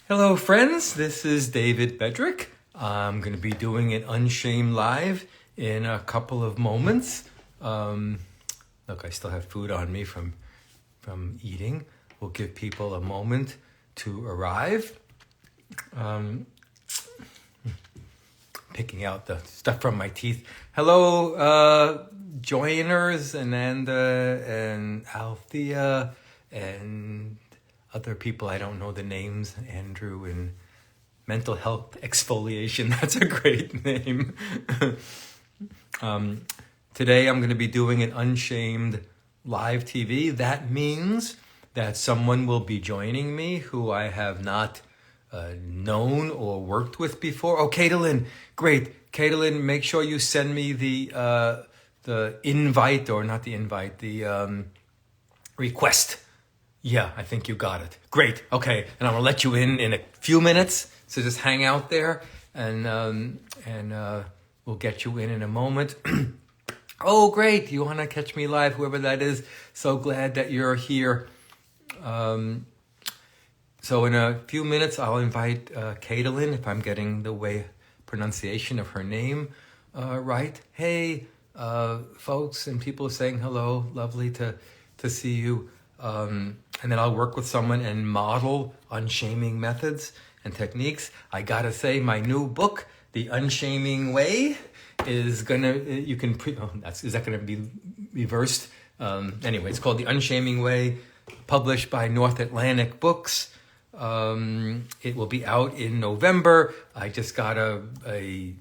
Hello friends, this is David Bedrick. I'm going to be doing an Unshamed live in a couple of moments. Look, I still have food on me from eating. We'll give people a moment to arrive. Picking out the stuff from my teeth. Hello, joiners, Ananda and Althea and other people I don't know the names, Andrew and Mental Health Exfoliation. That's a great name. Today I'm going to be doing an Unshamed live TV. That means that someone will be joining me who I have not known or worked with before. Oh, Caitlin, great. Caitlin, make sure you send me the invite, or not the invite, the request. Yeah, I think you got it. Great. Okay, and I'm gonna let you in a few minutes. So just hang out there, and we'll get you in a moment. Oh, great! You want to catch me live, whoever that is. So glad that you're here. So in a few minutes, I'll invite Caitlin, if I'm getting the pronunciation of her name right. Hey, folks, and people saying hello. Lovely to see you. And then I'll work with someone and model unshaming methods and techniques. I gotta say, my new book, The Unshaming Way, is gonna, is that gonna be reversed? Anyway, it's called The Unshaming Way, published by North Atlantic Books. It will be out in November. I just got a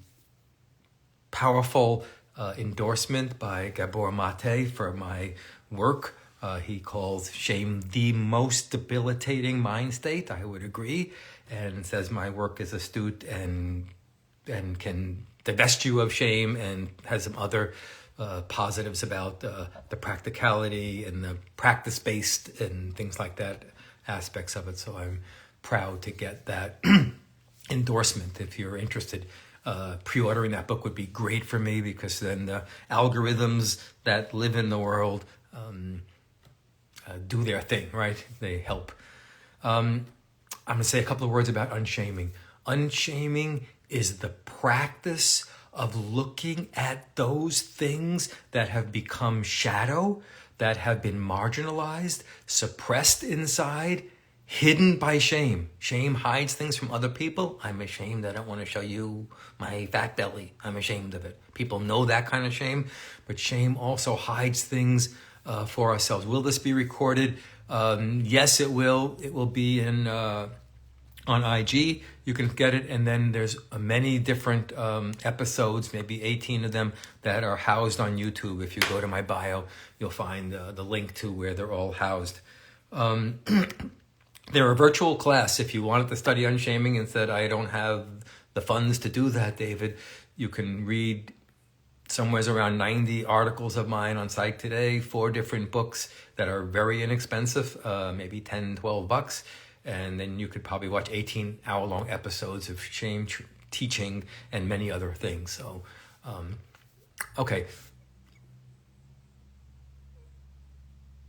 powerful endorsement by Gabor Mate for my work. He calls shame the most debilitating mind state. I would agree, and says my work is astute and can divest you of shame, and has some other positives about the practicality and the practice-based and things like that aspects of it. So I'm proud to get that endorsement. If you're interested, pre-ordering that book would be great for me, because then the algorithms that live in the world do their thing, right? They help. I'm going to say a couple of words about unshaming. Unshaming is the practice of looking at those things that have become shadow, that have been marginalized, suppressed inside, hidden by shame. Shame hides things from other people. I'm ashamed. I don't want to show you my fat belly. I'm ashamed of it. People know that kind of shame, but shame also hides things for ourselves. Will this be recorded? Yes, it will. It will be on IG. You can get it, and then there's many different episodes, maybe 18 of them, that are housed on YouTube. If you go to my bio, you'll find the link to where they're all housed. They're a virtual class. If you wanted to study unshaming and said, I don't have the funds to do that, David, you can read somewhere around 90 articles of mine on Psych Today, 4 different books that are very inexpensive, maybe 10, 12 bucks. And then you could probably watch 18-hour-long episodes of shame teaching and many other things. So, okay.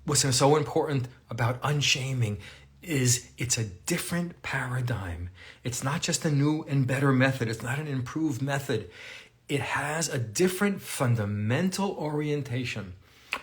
What's so important about unshaming is it's a different paradigm. It's not just a new and better method. It's not an improved method. It has a different fundamental orientation.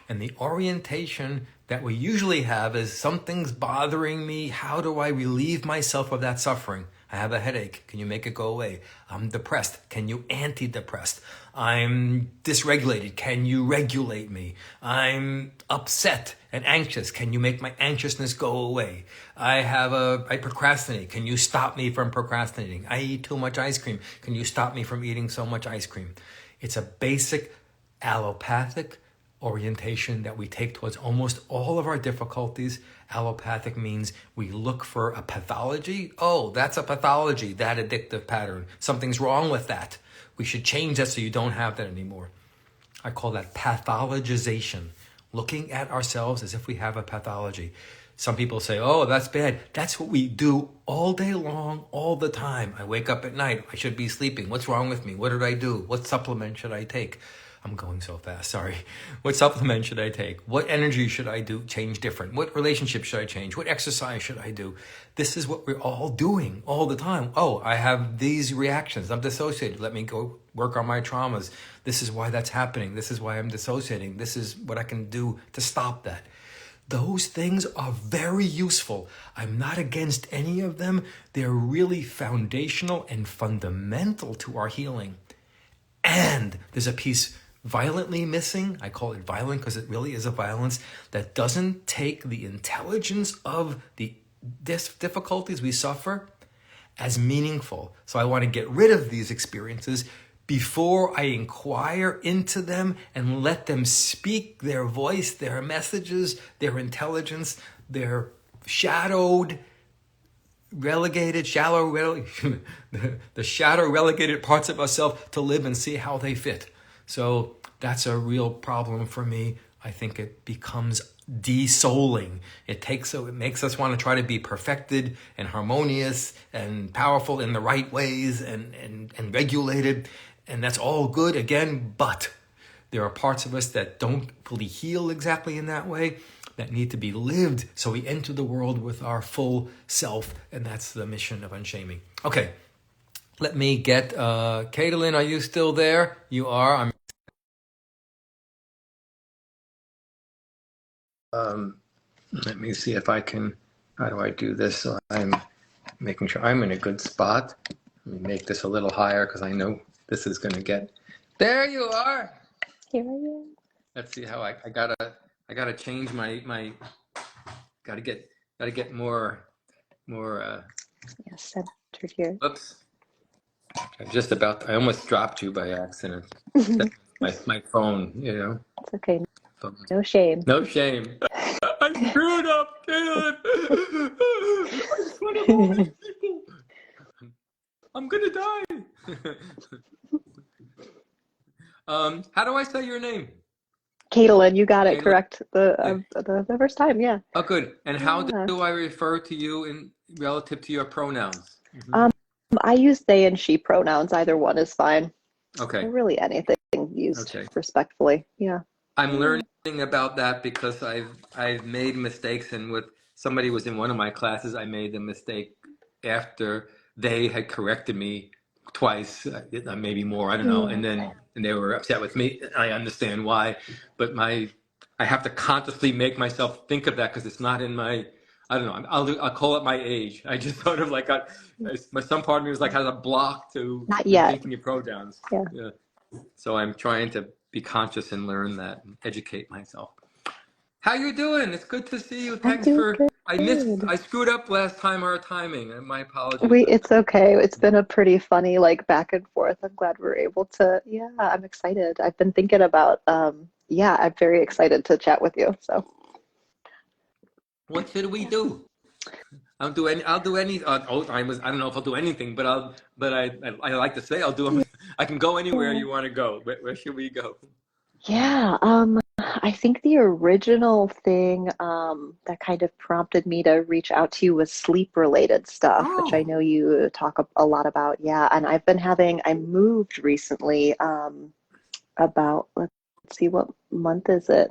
And the orientation that we usually have is, something's bothering me. How do I relieve myself of that suffering? I have a headache. Can you make it go away? I'm depressed. Can you antidepress? I'm dysregulated. Can you regulate me? I'm upset and anxious. Can you make my anxiousness go away? I procrastinate. Can you stop me from procrastinating? I eat too much ice cream. Can you stop me from eating so much ice cream? It's a basic allopathic orientation that we take towards almost all of our difficulties. Allopathic means we look for a pathology. Oh, that's a pathology, that addictive pattern. Something's wrong with that. We should change that so you don't have that anymore. I call that pathologization, looking at ourselves as if we have a pathology. Some people say, oh, that's bad. That's what we do all day long, all the time. I wake up at night. I should be sleeping. What's wrong with me? What did I do? What supplement should I take? I'm going so fast, sorry. What supplement should I take? What energy should I change different? What relationship should I change? What exercise should I do? This is what we're all doing all the time. Oh, I have these reactions. I'm dissociated. Let me go work on my traumas. This is why that's happening. This is why I'm dissociating. This is what I can do to stop that. Those things are very useful. I'm not against any of them. They're really foundational and fundamental to our healing. And there's a piece violently missing. I call it violent because it really is a violence that doesn't take the intelligence of the difficulties we suffer as meaningful. So I want to get rid of these experiences before I inquire into them and let them speak their voice, their messages, their intelligence, their shadowed, relegated, the shadow relegated parts of ourselves to live and see how they fit. So that's a real problem for me. I think it becomes de-souling. It makes us want to try to be perfected and harmonious and powerful in the right ways and regulated. And that's all good again, but there are parts of us that don't fully heal exactly in that way, that need to be lived. So we enter the world with our full self, and that's the mission of Unshaming. Okay, let me get, Caitlin, are you still there? You are. Let me see if I can, how do I do this? So I'm making sure I'm in a good spot. Let me make this a little higher because I know this is going to get, there you are. Here I am. Let's see how I gotta change my gotta get more Yeah, centered here. Oops. I almost dropped you by accident. my phone, It's okay. Phone. No shame. No shame. I screwed up, Caleb. I just want to all these people. I'm gonna die. How do I say your name? Caitlin, you got it correct the first time, yeah. Oh, good. And how do I refer to you in relative to your pronouns? I use they and she pronouns. Either one is fine. Okay. Or really anything used respectfully. Yeah. I'm learning about that because I've made mistakes, and somebody was in one of my classes, I made the mistake after they had corrected me twice, maybe more, I don't know, and they were upset with me. I understand why, but I have to consciously make myself think of that because it's not in my, I don't know, I'll call it my age. I just sort of like some part of me was like has a block to thinking of pronouns. Yeah. So I'm trying to be conscious and learn that and educate myself. How you doing? It's good to see you. Thanks for good. I screwed up last time our timing. My apologies. It's okay. It's been a pretty funny back and forth. I'm glad we're able to. Yeah, I'm excited. I've been thinking about I'm very excited to chat with you. So what should we do? I'll do any. I don't know if I'll do anything, but I like to say I'll do them. I can go anywhere you want to go. Where should we go? Yeah, I think the original thing that kind of prompted me to reach out to you was sleep-related stuff, which I know you talk a lot about. Yeah, and I moved recently about, let's see, what month is it?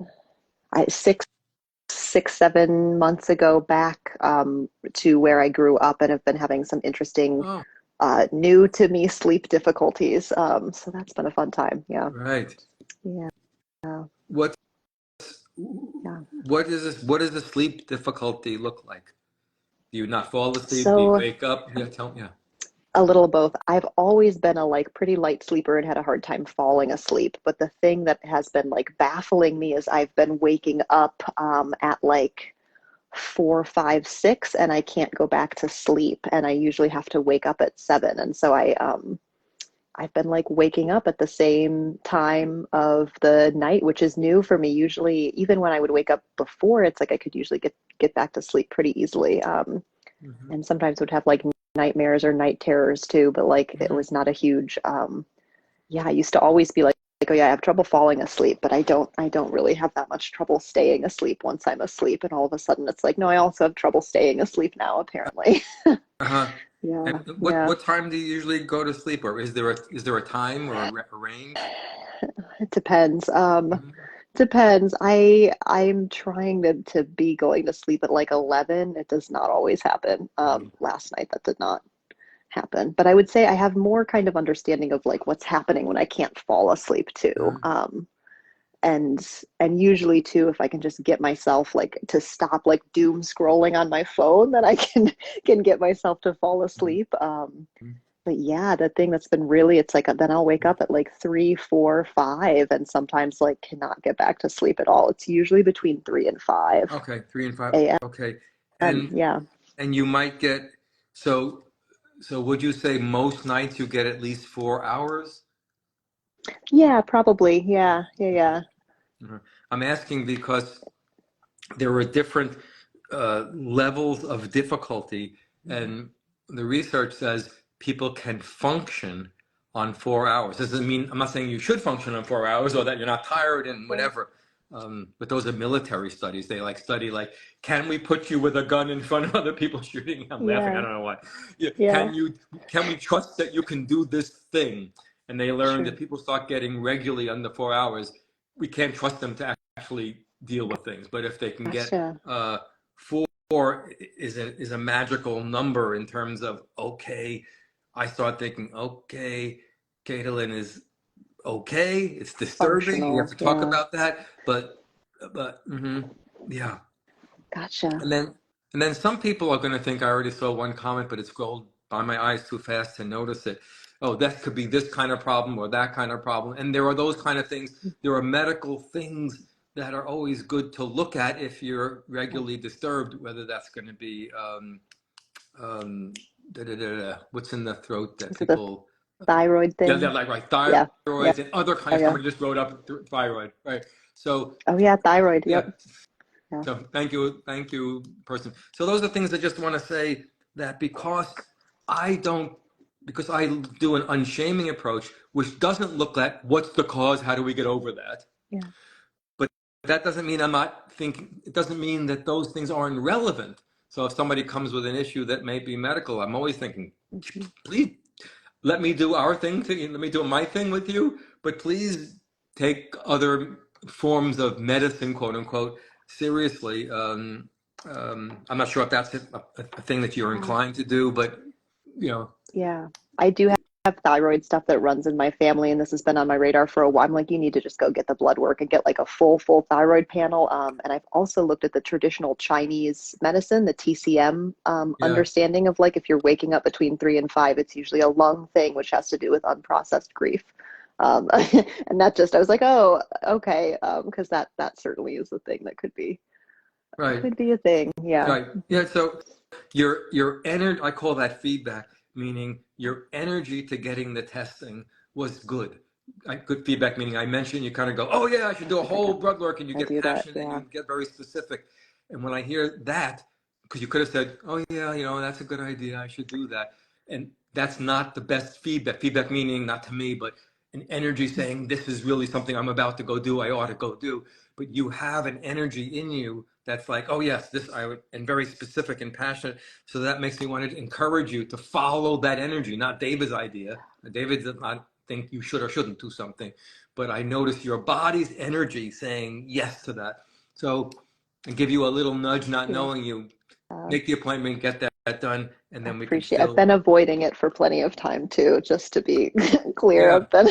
7 months ago back to where I grew up, and have been having some interesting new to me sleep difficulties. So that's been a fun time. Yeah. Right. Yeah. What does the sleep difficulty look like? Do you not fall asleep? Do you wake up? Yeah. A little of both. I've always been a pretty light sleeper and had a hard time falling asleep. But the thing that has been baffling me is I've been waking up at 4, 5, 6, and I can't go back to sleep. And I usually have to wake up at 7. And so I've been waking up at the same time of the night, which is new for me. Usually, even when I would wake up before, it's I could usually get back to sleep pretty easily. And sometimes would have nightmares or night terrors too, but it was not a huge, I used to always be oh yeah, I have trouble falling asleep, but I don't really have that much trouble staying asleep once I'm asleep. And all of a sudden it's no, I also have trouble staying asleep now, apparently. Yeah. And what time do you usually go to sleep, or is there a time or a range? It depends. Mhm. Depends. I'm trying to be going to sleep at like 11. It does not always happen. Last night that did not happen. But I would say I have more kind of understanding of like what's happening when I can't fall asleep too. Mhm. And usually too, if I can just get myself like to stop like doom scrolling on my phone, then I can get myself to fall asleep. But yeah, the thing that's been really, it's like then I'll wake up at like 3, 4, 5, and sometimes like cannot get back to sleep at all. It's usually between 3 and 5 Okay, 3 and 5. a.m. Okay, and Yeah. and you might get so so. Would you say most nights you get at least 4 hours? Yeah, probably. Yeah. Yeah. Okay. Yeah. Mhm. I'm asking because there are different levels of difficulty, and the research says people can function on 4 hours. Doesn't mean I'm not saying you should function on 4 hours or that you're not tired and Sure. whatever. But those are military studies. They like study like, can we put you with a gun in front of other people shooting? I'm laughing. I Yeah. don't know why. Yeah, Yeah. can we trust that you can do this thing? And they learn that Sure. people start getting regularly under 4 hours. We can't trust them to actually deal with things. But if they can get Gotcha. 4 is a magical number in terms of okay. I start thinking okay, Caitlin is okay. It's disturbing. We have Functional. to talk Yeah. about that. But yeah. Gotcha. And then and then some people are going to think I already saw one comment, but it scrolled by my eyes too fast to notice it. Oh, that could be this kind of problem or that kind of problem. And there are those kind of things. There are medical things that are always good to look at if you're regularly disturbed, whether that's going to be um, what's in the throat that Is it the people, thyroid yeah, thing? like right, Yeah. Yeah. thyroids and other Oh kinds. yeah. Somebody just wrote up thyroid, right? So Oh yeah, thyroid. yeah, Yep. Yeah. so thank you, person. So those are things I just want to say that I don't, because I do an unshaming approach, which doesn't look at what's the cause, how do we get over that? Yeah. But that doesn't mean I'm not thinking, it doesn't mean that those things aren't relevant. So if somebody comes with an issue that may be medical, I'm always thinking, Hmm. please let me do our thing, let me do my thing with you, but please take other forms of medicine, quote unquote, seriously. I'm not sure if that's a thing that you're Yeah. inclined to do, but you know, Yeah. I do have thyroid stuff that runs in my family, and this has been on my radar for a while. I'm like, you need to just go get the blood work and get like a full thyroid panel. And I've also looked at the traditional Chinese medicine, the TCM yeah, understanding of like if you're waking up between 3 and 5, it's usually a lung thing, which has to do with unprocessed grief. And that just, I was like, oh, okay, because that certainly is a thing that right, could be a thing. Yeah. right, yeah. So your energy, I call that feedback, meaning your energy to getting the testing was good. Good feedback meaning I mentioned you kind of go, oh yeah, I should do a I think whole blood work, and you I get do that. passionate and Yeah. you get very specific. And when I hear that, because you could have said, oh yeah, that's a good idea, I should do that, and that's not the best feedback. Feedback meaning not to me, but an energy saying this is really something I'm about to go do. I ought to go do. But you have an energy in you that's like, oh yes, this I would, and very specific and passionate. So that makes me want to encourage you to follow that energy, not David's idea. David does not think you should or shouldn't do something, but I notice your body's energy saying yes to that. So I give you a little nudge, not Thank you. knowing you. Uh, Make the appointment, get that done, and I then we can appreciate. I've still, been avoiding it for plenty of time too, just to be clear. yeah, I've been,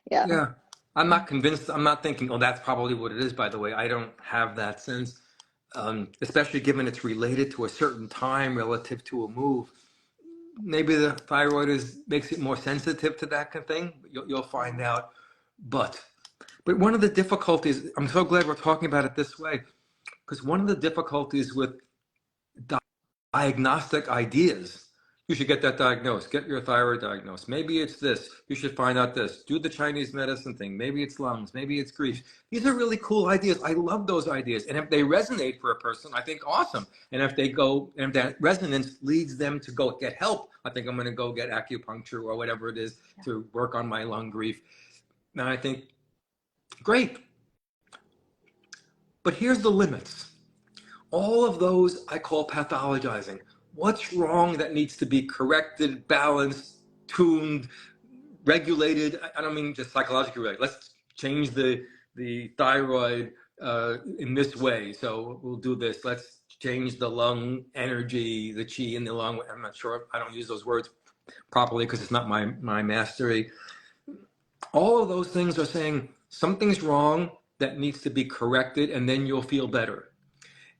yeah, yeah. I'm not convinced. I'm not thinking, oh, that's probably what it is, by the way. I don't have that sense, especially given it's related to a certain time relative to a move. Maybe the thyroid makes it more sensitive to that kind of thing. You'll find yeah, out. But but one of the difficulties, I'm so glad we're talking about it this way, because one of the difficulties with diagnostic ideas. You should get that diagnosed. Get your thyroid diagnosed. Maybe it's this. You should find out this. Do the Chinese medicine thing. Maybe it's lungs. Maybe it's grief. These are really cool ideas. I love those ideas. And if they resonate for a person, I think awesome. And if they go, and if that resonance leads them to go get help, I think I'm going to go get acupuncture or whatever it is yeah, to work on my lung grief. And I think, great. But here's the limits. All of those I call pathologizing. What's wrong that needs to be corrected, balanced, tuned, regulated? I don't mean just psychologically regulated. Let's change the thyroid in this way. So we'll do this. Let's change the lung energy, the chi in the lung. I'm not sure. I don't use those words properly because it's not my mastery. All of those things are saying something's wrong that needs to be corrected, and then you'll feel better.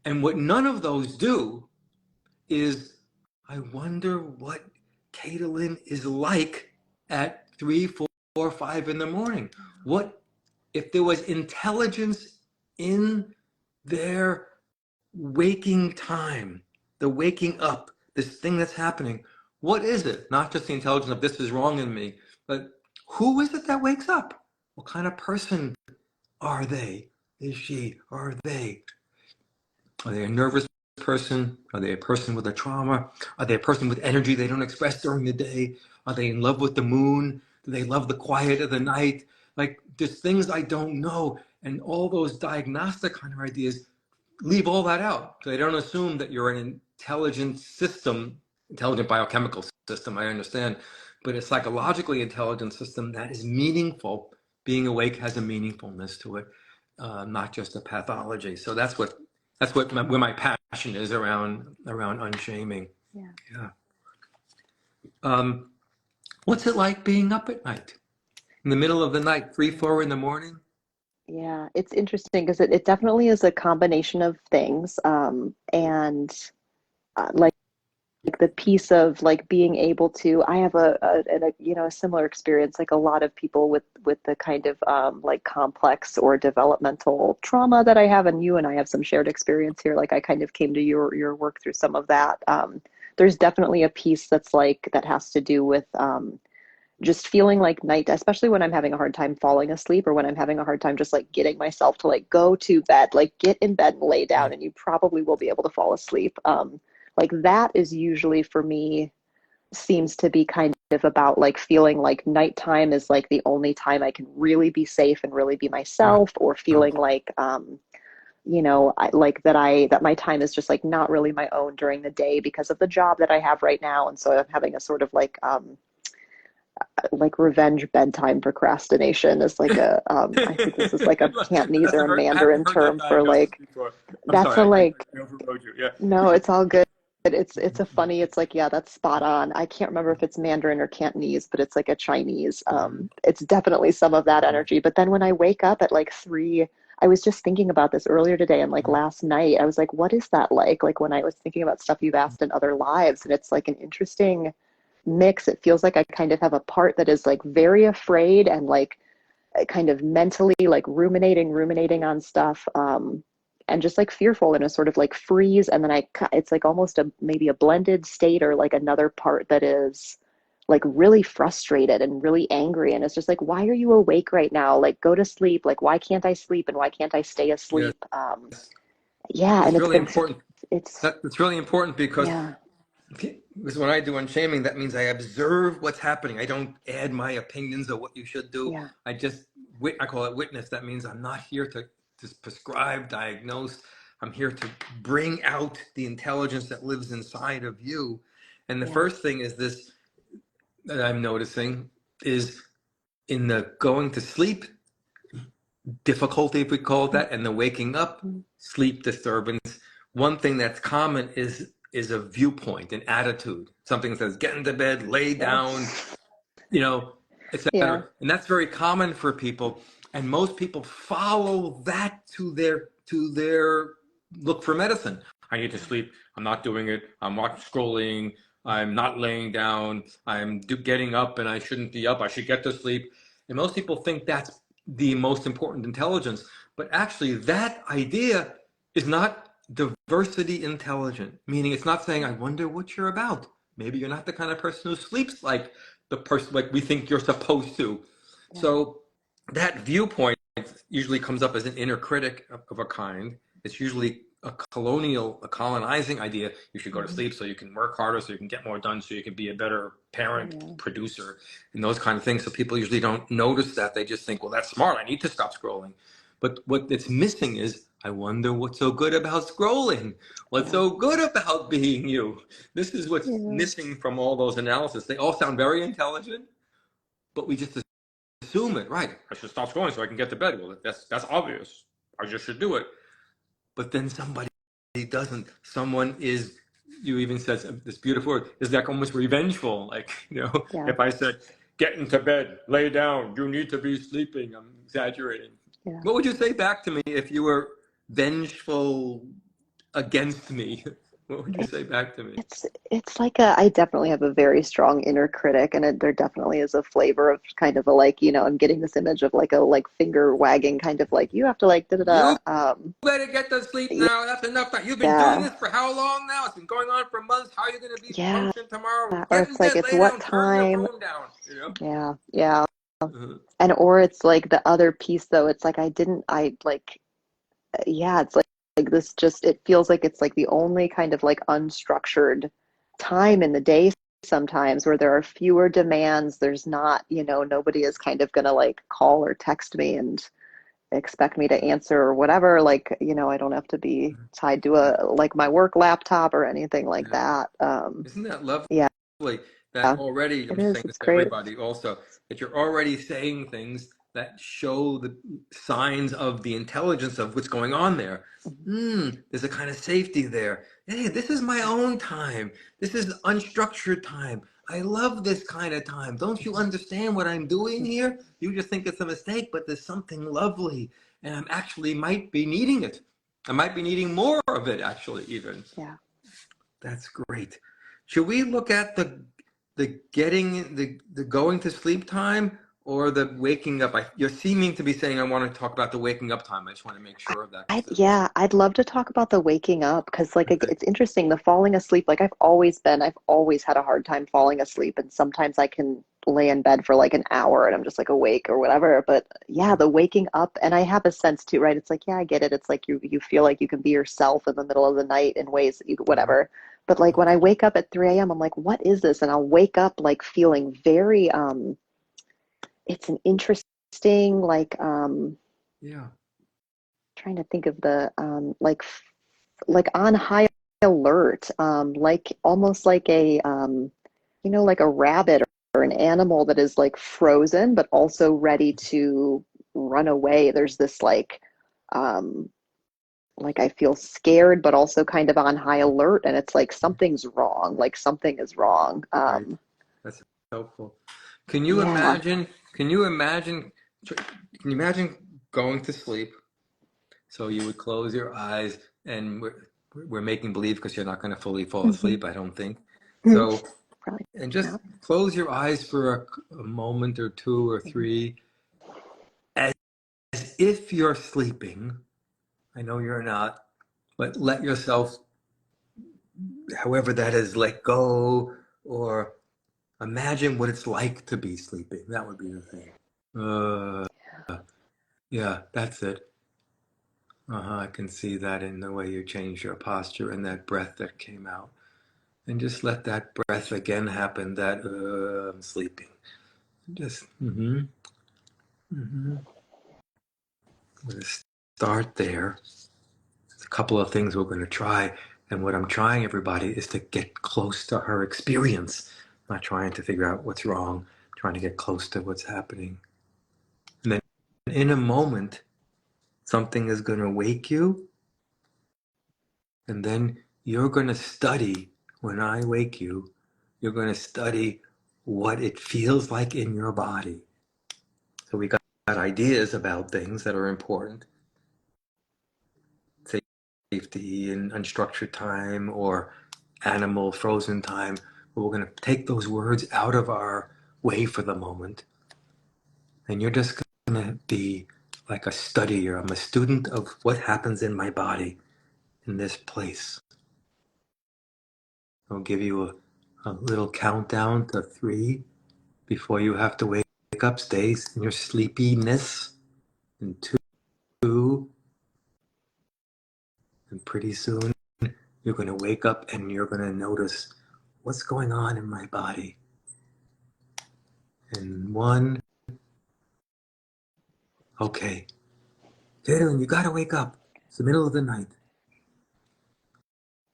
And what none of those do is, I wonder what Caitlin is like at 3, 4, 5 in the morning. What if there was intelligence in their waking time, the waking up, this thing that's happening? What is it? Not just the intelligence of this is wrong in me, but who is it that wakes up? What kind of person are they? Is she? Are they? Are they a nervous person? Are they a person with a trauma? Are they a person with energy they don't express during the day? Are they in love with the moon? Do they love the quiet of the night? Like, there's things I don't know. And all those diagnostic kind of ideas leave all that out. So they don't assume that you're an intelligent system, intelligent biochemical system, I understand, but a psychologically intelligent system that is meaningful. Being awake has a meaningfulness to it, not just a pathology. So that's where my passion is around unshaming. Yeah. Yeah. What's it like being up at night, in the middle of the night, 3, 4 in the morning? Yeah, it's interesting because it definitely is a combination of things. And like the piece of like being able to, I have a similar experience like a lot of people with the kind of like complex or developmental trauma that I have, and you and I have some shared experience here. Like I kind of came to your work through some of that. There's definitely a piece that's like that has to do with just feeling like night, especially when I'm having a hard time falling asleep, or when I'm having a hard time just like getting myself to like go to bed, like get in bed and lay down, and you probably will be able to fall asleep. Like that is usually for me seems to be kind of about like feeling like nighttime is like the only time I can really be safe and really be myself, or feeling like that my time is just like not really my own during the day because of the job that I have right now. And so I'm having a sort of like revenge bedtime procrastination is like a I think this is like a Cantonese or a I haven't Mandarin heard that term for diagnosis like before. I'm that's a sorry, like I overrode you. Yeah. no, it's all good. It's a funny, it's like, yeah, that's spot on. I can't remember if it's Mandarin or Cantonese, but it's like a Chinese. It's definitely some of that energy. But then when I wake up at like 3, I was just thinking about this earlier today and like last night, I was like, what is that like? Like when I was thinking about stuff you've asked in other lives, and it's like an interesting mix. It feels like I kind of have a part that is like very afraid and like kind of mentally like ruminating on stuff, and just like fearful in a sort of like freeze. And then it's like almost maybe a blended state, or like another part that is like really frustrated and really angry. And it's just like, why are you awake right now? Like go to sleep. Like, why can't I sleep? And why can't I stay Yes, asleep? Yeah. it's And really important. it's, It's really important yeah, because when I do unshaming, that means I observe what's happening. I don't add my opinions of what you should do. yeah, I just I call it witness. That means I'm not here to prescribe, diagnose. I'm here to bring out the intelligence that lives inside of you. And the yeah, first thing is this that I'm noticing is in the going to sleep difficulty, if we call it that, and the waking up mhm. sleep disturbance. One thing that's common is a viewpoint, an attitude. Something that says, get into bed, lay down, Yes. you know, etc. Yeah. And that's very common for people. And most people follow that to their look for medicine. I need to sleep. I'm not doing it. I'm scrolling. I'm not laying down. I'm getting up, and I shouldn't be up. I should get to sleep. And most people think that's the most important intelligence. But actually, that idea is not diversity intelligent, meaning it's not saying, I wonder what you're about. Maybe you're not the kind of person who sleeps like the person like we think you're supposed to. Yeah. So that viewpoint usually comes up as an inner critic of a kind. It's usually a colonizing idea. You should go to Mhm. sleep so you can work harder, so you can get more done, so you can be a better parent, Yeah. producer, and those kind of things. So people usually don't notice that. They just think, well, that's smart. I need to stop scrolling. But what it's missing is, I wonder what's so good about scrolling. What's Yeah. so good about being you? This is what's Yeah. missing from all those analysis. They all sound very intelligent, but we just assume it, right? I should stop scrolling so I can get to bed. Well, that's obvious. I just should do it. But then somebody doesn't. Someone is. You even said this beautiful word. Is like almost revengeful. Like, Yeah. if I said, "Get into bed, lay down. You need to be sleeping." I'm exaggerating. Yeah. What would you say back to me if you were vengeful against me? What would you say back to me? It's like I definitely have a very strong inner critic, and there definitely is a flavor of kind of a like, I'm getting this image of like a like finger wagging kind of like you have to like da da You da. better get to sleep now. That's enough time. You've been doing Yeah, this for how long now? It's been going on for months. How are you going to be yeah. functioning tomorrow? Or Get in it's like bed, it's lay what down, turn your time? phone down. Yeah, yeah. Mhm. And or it's like the other piece though. It's like I like yeah. It's like this just it feels like it's like the only kind of like unstructured time in the day sometimes where there are fewer demands. There's not, nobody is kind of gonna like call or text me and expect me to answer or whatever. Like, I don't have to be tied to Yeah, a like my work laptop or anything like yeah. that. Isn't that lovely? Yeah, That already, I'm it just is. saying this It's to great. everybody also, that you're already saying things that show the signs of the intelligence of what's going on there. There's a kind of safety there. Hey, this is my own time. This is unstructured time. I love this kind of time. Don't you understand what I'm doing here? You just think it's a mistake, but there's something lovely, and I'm actually might be needing it. I might be needing more of it, actually, even. Yeah. That's great. Should we look at the getting the going to sleep time or the waking up? You're seeming to be saying I want to talk about the waking up time. I just want to make sure of that. Yeah, I'd love to talk about the waking up because like Okay. it's interesting. The falling asleep, like I've always had a hard time falling asleep, and sometimes I can lay in bed for like an hour and I'm just like awake or whatever. But yeah, the waking up, and I have a sense too, right? It's like, yeah, I get it. It's like you feel like you can be yourself in the middle of the night in ways that you whatever. But like when I wake up at 3 a.m., I'm like, what is this? And I'll wake up like feeling very it's an interesting like Yeah. trying to think of the like on high alert, like almost like a like a rabbit or an animal that is like frozen but also ready to run away. There's this like I feel scared but also kind of on high alert, and it's like something's wrong, like something is wrong. Great. That's helpful. Can you Yeah. imagine? Can you imagine? Can you imagine going to sleep? So you would close your eyes, and we're making believe because you're not going to fully fall Hmm. asleep, I don't think. So Probably and just not. close your eyes for a moment or two or three, as if you're sleeping. I know you're not, but let yourself, however that is, let go or imagine what it's like to be sleeping. That would be the thing. Uh, yeah, that's it. I can see that in the way you changed your posture and that breath that came out. And just let that breath again happen, that I'm sleeping. Just, mm-hmm. I'm going to start there. There's a couple of things we're going to try. And what I'm trying, everybody, is to get close to her experience. I'm not trying to figure out what's wrong. I'm trying to get close to what's happening. And then in a moment, something is going to wake you. And then you're going to study, when I wake you, you're going to study what it feels like in your body. So we got ideas about things that are important, safety and unstructured time or animal frozen time. But we're going to take those words out of our way for the moment. And you're just going to be like a studier. I'm a student of what happens in my body in this place. I'll give you a little countdown to 3 before you have to wake up. Stay in your sleepiness. And 2, and pretty soon you're going to wake up and you're going to notice what's going on in my body. And 1, okay, Jalen, you got to wake up. It's the middle of the night.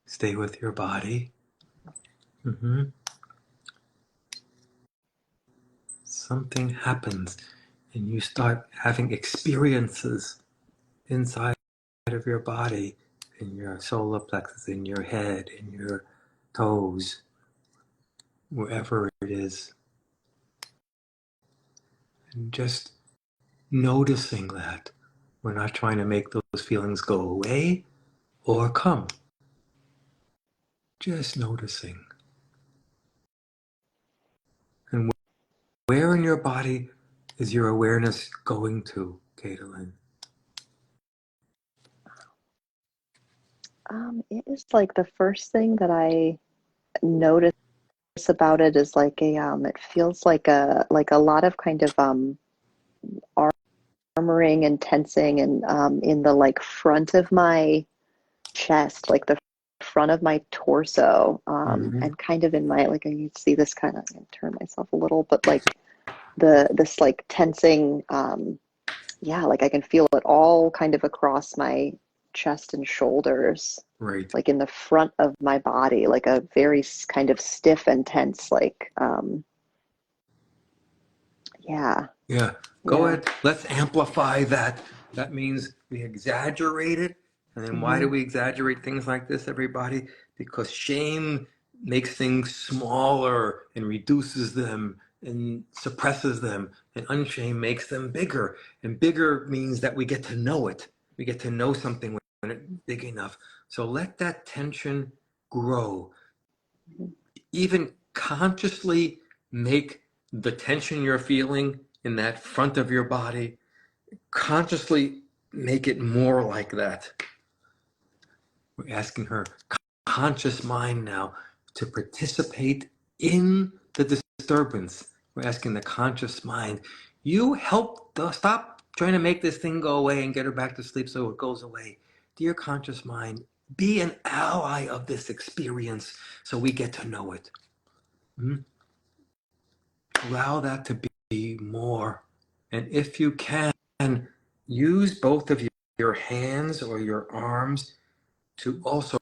Stay with your body. Mm-hmm. Something happens. and you start having experiences inside of your body, in your solar plexus, in your head, in your toes, wherever it is. And just noticing that. We're not trying to make those feelings go away or come. Just noticing. And where in your body is your awareness going to, Caitlin? It is like the first thing that I notice about it is like it feels like a lot of kind of armoring and tensing and in the like front of my chest, like the front of my torso, Mm-hmm. and kind of in my like I can see this kind of I can turn myself a little, but like this like tensing, yeah, like I can feel it all kind of across my chest and shoulders, Right. like in the front of my body, like a very kind of stiff and tense, like yeah, Yeah. Go yeah. ahead. Let's amplify that. That means we exaggerate it. And then why do Hmm. we exaggerate things like this, everybody? Because shame makes things smaller and reduces them and suppresses them. And unshame makes them bigger. And bigger means that we get to know it. We get to know something when it's big enough. So let that tension grow. Even consciously make the tension you're feeling in that front of your body, consciously make it more like that. We're asking her conscious mind now to participate in the disturbance. We're asking the conscious mind, you help stop trying to make this thing go away and get her back to sleep so it goes away. Dear conscious mind, be an ally of this experience so we get to know it. Hmm? Allow that to be more. And if you can, use both of your hands or your arms to also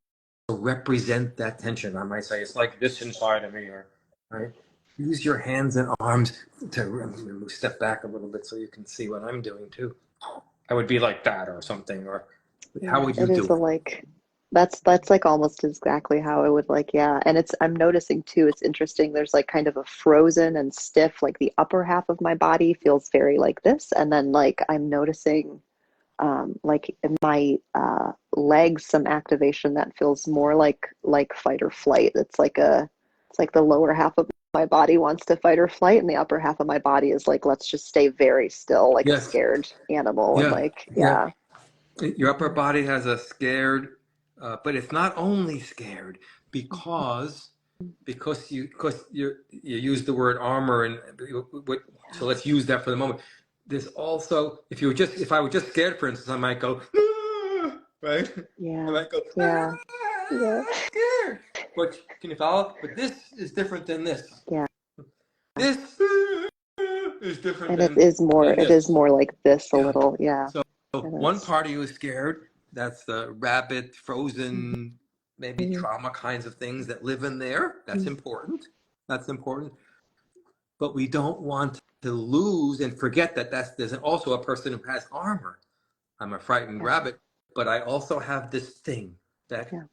represent that tension. I might say it's like this inside of me, or right. Use your hands and arms to step back a little bit so you can see what I'm doing too. I would be like that or something, or how Yeah, would you it is do a it? like that's like almost exactly how I would like, yeah. And it's I'm noticing too, it's interesting. There's like kind of a frozen and stiff, like the upper half of my body feels very like this. And then like I'm noticing like in my legs some activation that feels more like fight or flight. It's like the lower half of my body wants to fight or flight, and the upper half of my body is like let's just stay very still, like a Yes. scared animal. And Yeah. like Yeah. yeah. Your upper body has a scared, but it's not only scared because you use the word armor and so let's use that for the moment. There's also if I were just scared, for instance, I might go "Ah," right. I Yeah, might go yeah, yeah, I'm scared. But can you follow? But this is different than this. yeah. This is different And than it is this. more like this a Yeah. little, yeah. So It one is. part of you is scared. That's the rabbit, Mhm, frozen, maybe mhm, trauma kinds of things that live in there. That's mhm. important. That's important. But we don't want to lose and forget that there's also a person who has armor. I'm a frightened Yeah, rabbit, but I also have this thing that yeah,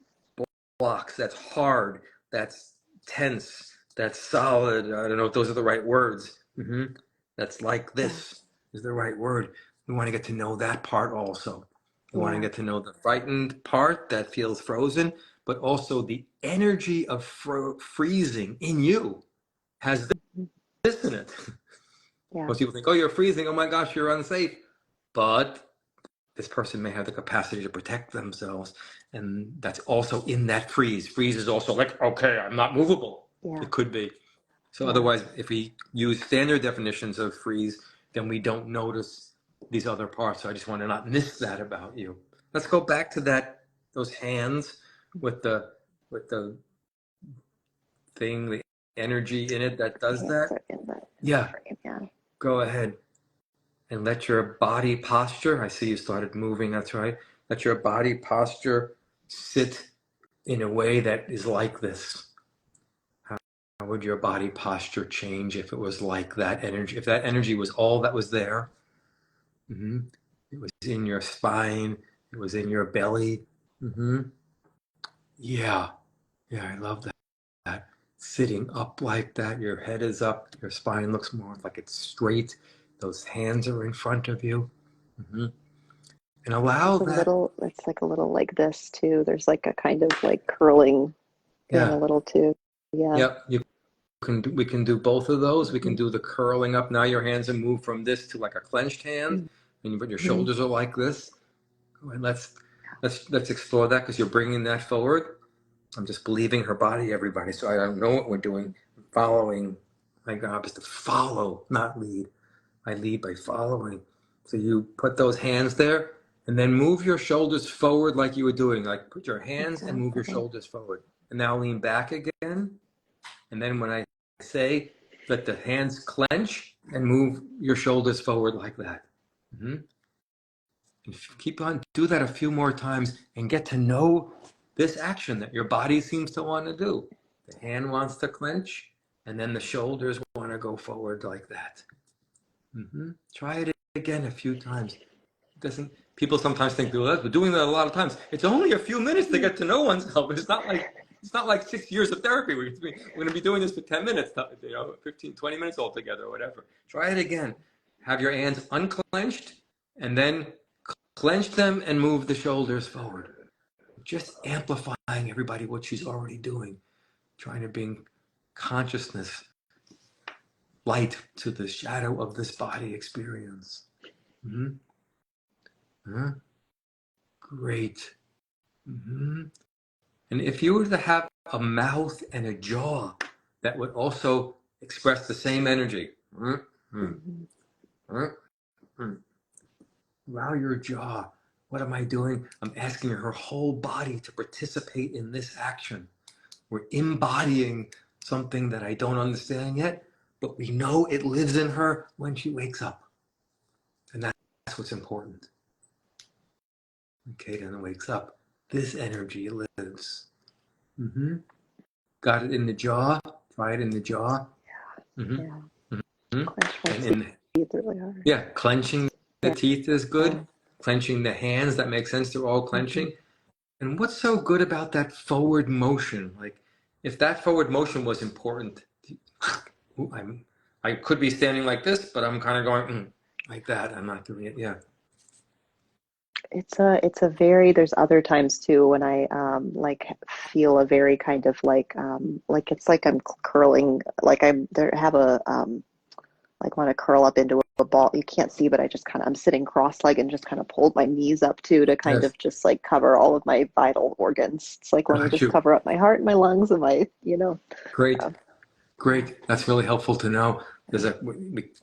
blocks, that's hard, that's tense, that's solid. I don't know if those are the right words. That's like yeah, this is the right word. We want to get to know that part also. We want to yeah. get to know the frightened part that feels frozen, but also the energy of freezing in you has Mhm. this in it. Yeah, Most people think, oh, you're freezing. Oh my gosh, you're unsafe. But this person may have the capacity to protect themselves. And that's also in that freeze. Freeze is also like, okay, I'm not movable. yeah, It could be. So yeah. otherwise, if we use standard definitions of freeze, then we don't notice these other parts. So I just want to not miss that about you. Let's go back to those hands with the thing, the energy in it that The does hands that. are in the Yeah, frame, yeah. go ahead and let your body posture. I see you started moving. That's right. Let your body posture sit in a way that is like this. would your body posture change if it was like that energy? If that energy was all that was there, it was in your spine, it was in your belly. Yeah, yeah, I love that. Sitting up like that, your head is up, your spine looks more like it's straight. Those hands are in front of you. And allow that. It's like a little like this too. There's like a kind of like curling thing a Yeah, little too. Yeah. yep. We can do both of those. We can Mhm. do the curling up. Now your hands are moved from this to like a clenched hand, and but your Mhm. shoulders are like this. And let's explore that because you're bringing that forward. I'm just believing her body, everybody. So I don't know what we're doing. Following. My job is to follow, not lead. I lead by following. So you put those hands there, and then move your shoulders forward like you were doing. Like put your Like hands and that. move your Okay. shoulders forward. And now lean back again. And then when I say, let the hands clench and move your shoulders forward like that. And keep on, do that a few more times and get to know this action that your body seems to want to do. The hand wants to clench, and then the shoulders want to go forward like that. Try it again a few times. Doesn't people sometimes think, well, we're doing that a lot of times. It's only a few minutes to get to know oneself. It's not like 6 years of therapy. We're going to be doing this for 10 minutes, 15, 20 minutes altogether or whatever. Try it again. Have your hands unclenched and then clench them and move the shoulders forward. Just amplifying everybody what she's already doing. Trying to bring consciousness, light to the shadow of this body experience. Great. And if you were to have a mouth and a jaw that would also express the same energy, Mhm. allow your jaw. What am I doing? I'm asking her whole body to participate in this action. We're embodying something that I don't understand yet, but we know it lives in her when she wakes up. And that's what's important. Okay, then wakes up. This energy lives. Got it in the jaw. Try it in the jaw. Mm-hmm. Yeah. Mm-hmm. Clench my And in teeth really hard. yeah, clenching the Yeah. teeth is Yeah. good. Clenching the hands, that makes sense. They're all Mhm. clenching. And what's so good about that forward motion? Like, if that forward motion was important, I could be standing like this, but I'm kind of going like that. I'm not doing it. Yeah. It's a very, there's other times too when I like feel a very kind of like it's like I'm curling, like I'm there, have a like want to curl up into a ball. You can't see, but I just kind of, I'm sitting cross-legged and just kind of pulled my knees up too to kind Yes. of just like cover all of my vital organs. It's like when we Got just you. cover up my heart and my lungs and my, Great. yeah. Great. That's really helpful to know. There's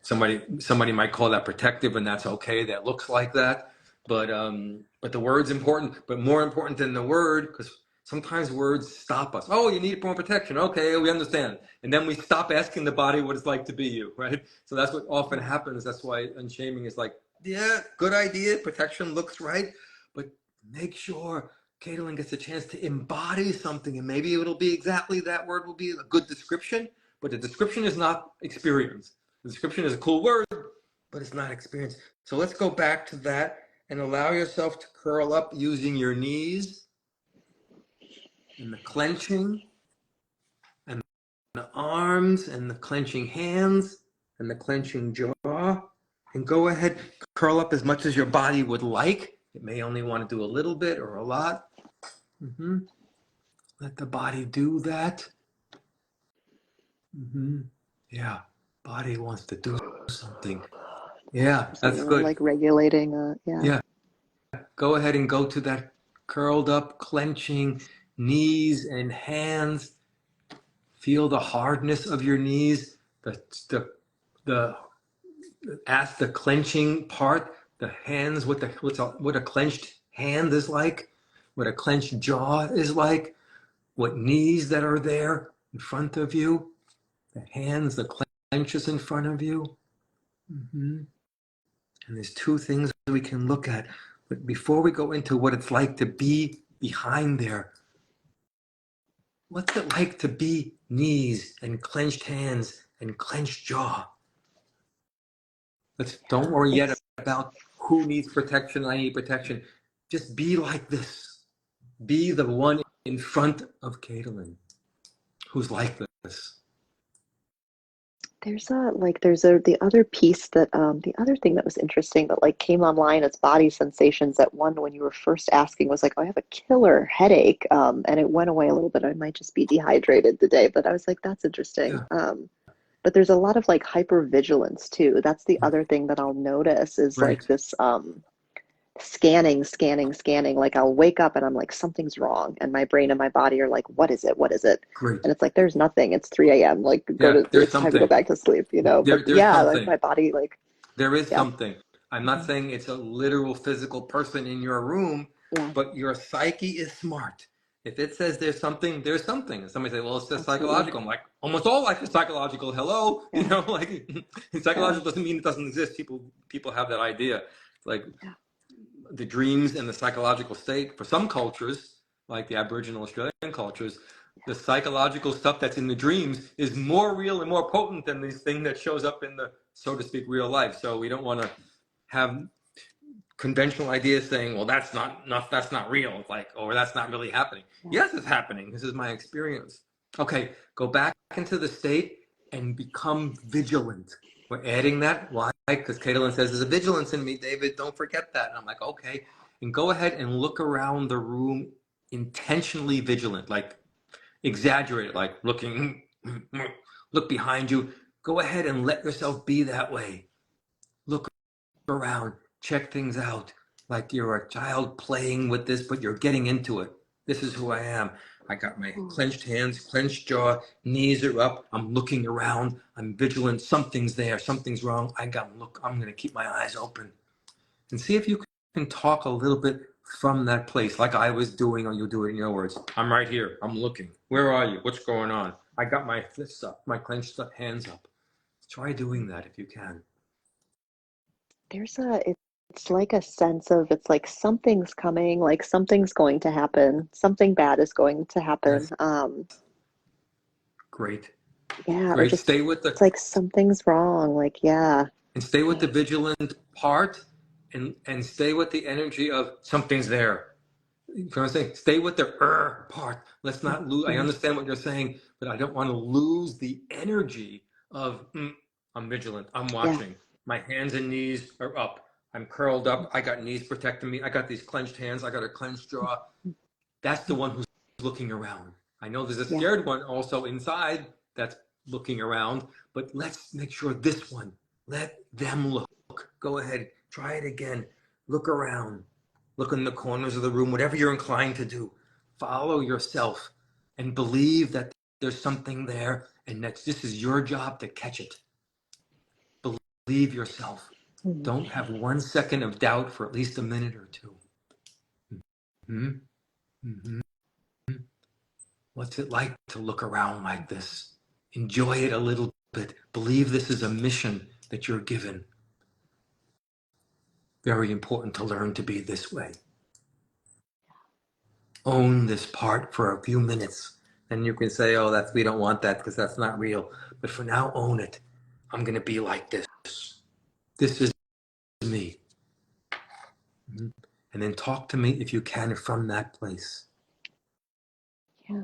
somebody might call that protective, and that's okay. That looks like that, but the word's important. But more important than the word, because sometimes words stop us. Oh, you need more protection. Okay, we understand, and then we stop asking the body what it's like to be you, right? So that's what often happens. That's why unshaming is like, yeah, good idea. Protection looks right, but make sure Caitlin gets a chance to embody something, and maybe it'll be exactly that word will be a good description, but the description is not experience. The description is a cool word, but it's not experience. So let's go back to that and allow yourself to curl up using your knees and the clenching and the arms and the clenching hands and the clenching jaw. And go ahead, curl up as much as your body would like. It may only want to do a little bit or a lot. Let the body do that. Yeah, body wants to do something. Yeah, Just that's like good. regulating, yeah. Yeah, go ahead and go to that curled up, clenching knees and hands. Feel the hardness of your knees. The Ask the clenching part. The hands. What a clenched hand is like. What a clenched jaw is like. What knees that are there in front of you. The hands, the clenches in front of you. And there's two things we can look at. But before we go into what it's like to be behind there, What's it like to be knees and clenched hands and clenched jaw? Don't worry yet It's about who needs protection. I need protection. Just be like this. Be the one in front of Caitlin who's like this. there's the other piece that the other thing that was interesting that like came online as body sensations at one when you were first asking was like, oh, I have a killer headache, and it went away a little bit. I might just be dehydrated today, but I was like, that's interesting. Yeah. But there's a lot of like hypervigilance too. That's the other thing that I'll notice is like Great. this scanning. Like I'll wake up and I'm like, something's wrong. And my brain and my body are like, what is it? What is it? Great. And it's like, there's nothing. It's 3 a.m. Like Yeah, there's it's time to go something. back to sleep, you know? But There's yeah, like something. my body, like, There is yeah, something. I'm not saying it's a literal physical person in your room, yeah, but your psyche is smart. If it says there's something, there's something. And somebody say, well, it's just absolutely. psychological. I'm like, almost all life is psychological. Hello, Yeah, like yeah, psychological doesn't mean it doesn't exist. People have that idea. Like yeah, the dreams and the psychological state for some cultures, like the Aboriginal Australian cultures, the psychological stuff that's in the dreams is more real and more potent than this thing that shows up in the, so to speak, real life. So we don't want to have conventional ideas saying, well, that's not real, like, or that's not really happening. yeah, Yes, it's happening. This is my experience. Okay, go back into the state and become vigilant. We're adding that. Why? Because Caitlin says there's a vigilance in me, David. Don't forget that. And I'm like, okay. And go ahead and look around the room intentionally vigilant, like exaggerate, like looking, look behind you. Go ahead and let yourself be that way. Look around, check things out, like you're a child playing with this, but you're getting into it. This is who I am. I got my clenched hands, clenched jaw, knees are up. I'm looking around. I'm vigilant. Something's there. Something's wrong. I'm going to keep my eyes open and see if you can talk a little bit from that place, like I was doing, or you do it in your words. I'm right here. I'm looking. Where are you? What's going on? I got my fists up, my clenched hands up. Try doing that if you can. there's it's like a sense of, it's like something's coming, like something's going to happen, something bad is going to happen. Yes. Great. Yeah, or Great. just, Stay with the it's like something's wrong. Like, yeah, and stay with yeah, the vigilant part, and stay with the energy of something's there. You know what I'm saying? Stay with the part. Let's not lose. I mhm, understand what you're saying, but I don't want to lose the energy of I'm vigilant. I'm yeah, watching. My hands and knees are up. I'm curled up. I got knees protecting me. I got these clenched hands. I got a clenched jaw. That's the one who's looking around. I know there's a yeah, scared one also inside that's looking around, but let's make sure this one, let them look. Go ahead, try it again. Look around, look in the corners of the room, whatever you're inclined to do. Follow yourself and believe that there's something there and that this is your job to catch it. Believe yourself. mhm, Don't have 1 second of doubt for at least a minute or two. Mm-hmm. Mm-hmm. What's it like to look around like this? Enjoy it a little bit. Believe this is a mission that you're given. Very important to learn to be this way. Own this part for a few minutes. Then you can say, oh, we don't want that because that's not real. But for now, own it. I'm going to be like this. This is me. Mm-hmm. And then talk to me if you can from that place. yeah.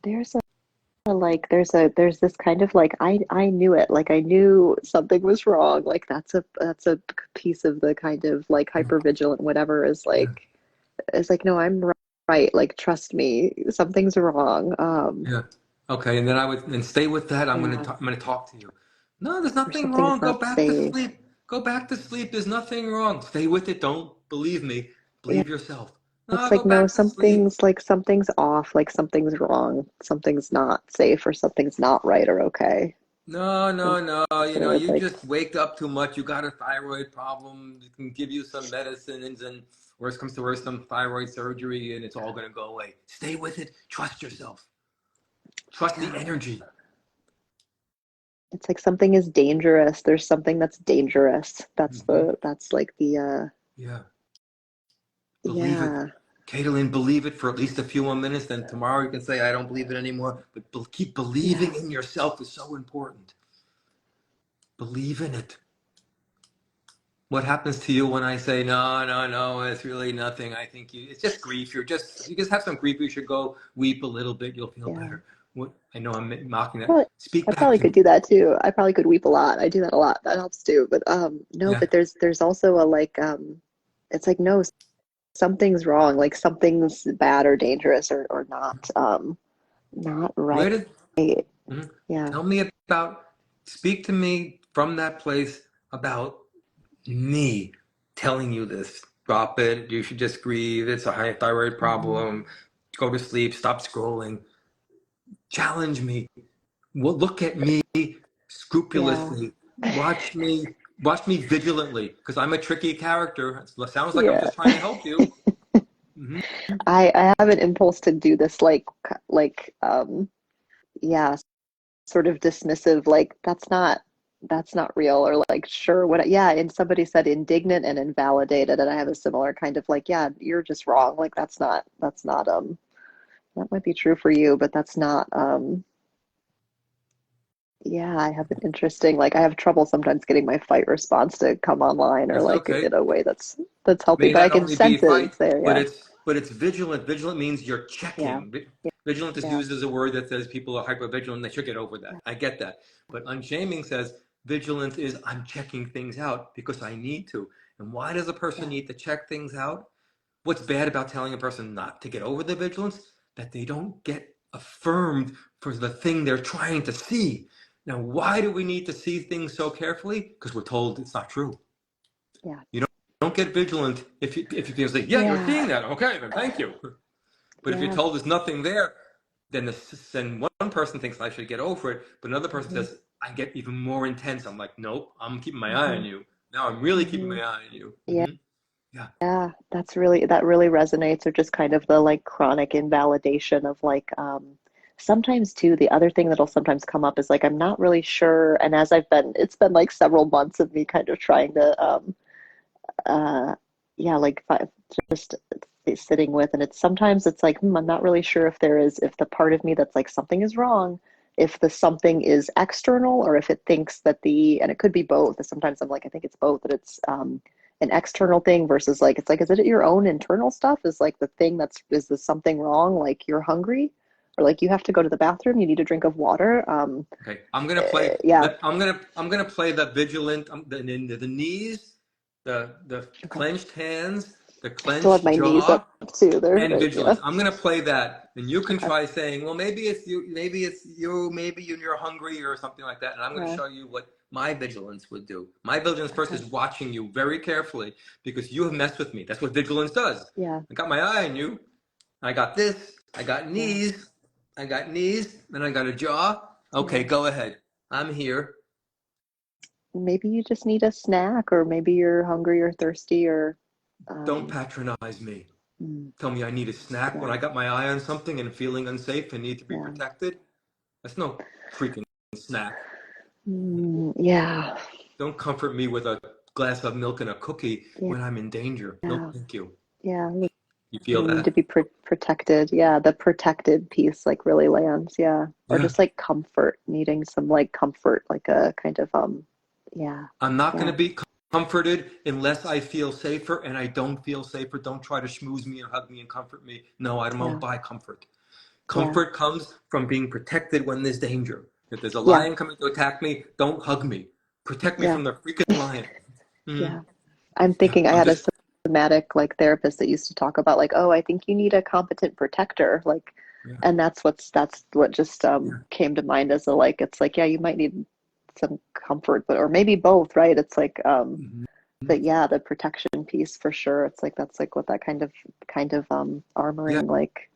There's like there's this kind of like, I knew it, like I knew something was wrong, like that's a piece of the kind of like Yeah. hypervigilant whatever Yeah. is like, no, I'm right, like trust me, something's wrong. Yeah. Okay. And then and stay with that. Yeah, I'm going to talk to you. No, there's or nothing something's wrong. Go not back to safe. sleep. Go back to sleep. There's nothing wrong. Stay with it. Don't believe me. Yeah, Believe yourself. No, it's go like, no, back to sleep. something's off, like something's wrong, something's not safe, or something's not right or okay. No, And no, no. so it's You like, just waked up too much. You got a thyroid problem. You can give you some medicines, and worst comes to worst, some thyroid surgery, and it's all going to go away. Stay with it. Trust yourself. Trust the yeah, energy. it's like something is dangerous. There's something that's dangerous. Hmm. That's like the Yeah. Believe it. yeah. Caitlin, believe it for at least a few more minutes. Then tomorrow you can say, I don't believe it anymore. But keep believing in yourself is so important. Believe in it. What happens to you when I say, no, no, no, it's really nothing. I think it's just grief. You just have some grief. You should go weep a little bit. You'll feel Yeah. better. What, I know I'm mocking that. Well, Speak I back probably to me. could do that too. I probably could weep a lot. I do that a lot. That helps too. But no, Yeah. but there's also a like it's like no, something's wrong. Like something's bad or dangerous or not right. Where did, mhm. Yeah. Tell me about, speak to me from that place about me telling you this. Drop it. You should just grieve. It's a high thyroid Hmm. problem. Go to sleep. Stop scrolling. Challenge me. Well, look at me Yeah. scrupulously. Watch me. Watch me vigilantly, because I'm a tricky character. It sounds like I'm Yeah. just trying to help you. Hmm. I have an impulse to do this like yeah, sort of dismissive, like that's not real, or like sure what, yeah, and somebody said indignant and invalidated, and I have a similar kind of like, yeah, you're just wrong, like that's not that might be true for you, but that's not yeah, I have an interesting, like I have trouble sometimes getting my fight response to come online or That's like okay. in a way that's healthy, May but I not can only be sense it, fight, it's there. but Yeah. it's vigilant. Vigilant means you're Yeah. checking. Vigilant is Yeah. used as a word that says people are hypervigilant. They should get over that. I get that. But unshaming says vigilance is I'm checking things out because I need to. And why does a person Yeah. need to check things out? What's bad about telling a person not to get over the vigilance? That they don't get affirmed for the thing they're trying to see. Now, why do we need to see things so carefully? Because we're told it's not true. Yeah. You don't get vigilant if you feel like, yeah, you're Yeah. seeing that. Okay, then thank you. But if you're Yeah. told there's nothing there, then one person thinks I should get over it, but another person Hmm. says I get even more intense. I'm like, nope, I'm keeping my eye Hmm. on you. Now I'm really keeping Hmm. my eye on you. Yeah. Yeah, Yeah, that really resonates, or just kind of the like chronic invalidation of like sometimes too, the other thing that'll sometimes come up is like I'm not really sure, and as it's been like several months of me kind of trying to uh yeah, like just sitting with, and it's sometimes it's like I'm not really sure if the part of me that's like something is wrong, if the something is external, or if it thinks that and it could be both. Sometimes I'm like I think it's both, that it's an external thing versus like it's like is it your own internal stuff, is like the thing is the something wrong, like you're hungry, or like you have to go to the bathroom, you need a drink of water. okay. I'm gonna play. Yeah. I'm gonna play the vigilant. The knees, the Okay. clenched hands, the I still have clenched my knees jaw, up too. They're and yeah. vigilance. I'm going to play that, and you can Okay. try saying, "Well, maybe you're hungry or something like that." And I'm going to Okay. show you what my vigilance would do. My vigilance first Okay. is watching you very carefully because you have messed with me. That's what vigilance does. Yeah. I got my eye on you. I got this. I got Yeah. knees. I got knees, and I got a jaw. Okay, Yeah. go ahead. I'm here. Maybe you just need a snack, or maybe you're hungry or thirsty, or Don't um patronize me. mm, Tell me I need a snack when yeah. I got my eye on something and feeling unsafe and need to be Yeah. protected. That's no freaking snack. Yeah. Don't comfort me with a glass of milk and a cookie Yeah. when I'm in danger. No, Yeah. thank you. Yeah. You When feel you need to that? be protected. Yeah, the protected piece like really lands. Yeah. Or Yeah. just like comfort, needing some like comfort, like a kind of yeah. I'm not going Yeah. to be comforted unless I feel safer, and I don't feel safer. Don't try to schmooze me and hug me and comfort me. No, I don't Yeah. buy comfort. Yeah. Comfort comes from being protected when there's danger. If there's a Yeah. lion coming to attack me, don't hug me. Protect me Yeah. from the freaking lion. Yeah. Mm, I'm yeah, thinking I I'm had a just, somatic like therapist that used to talk about like, oh, I think you need a competent protector. Like, yeah, and that's what just yeah. came to mind as a like, it's like, yeah, you might need some comfort, but or maybe both, right? It's like Mhm. but yeah, the protection piece for sure. It's like that's like what that kind of Yeah. armoring like,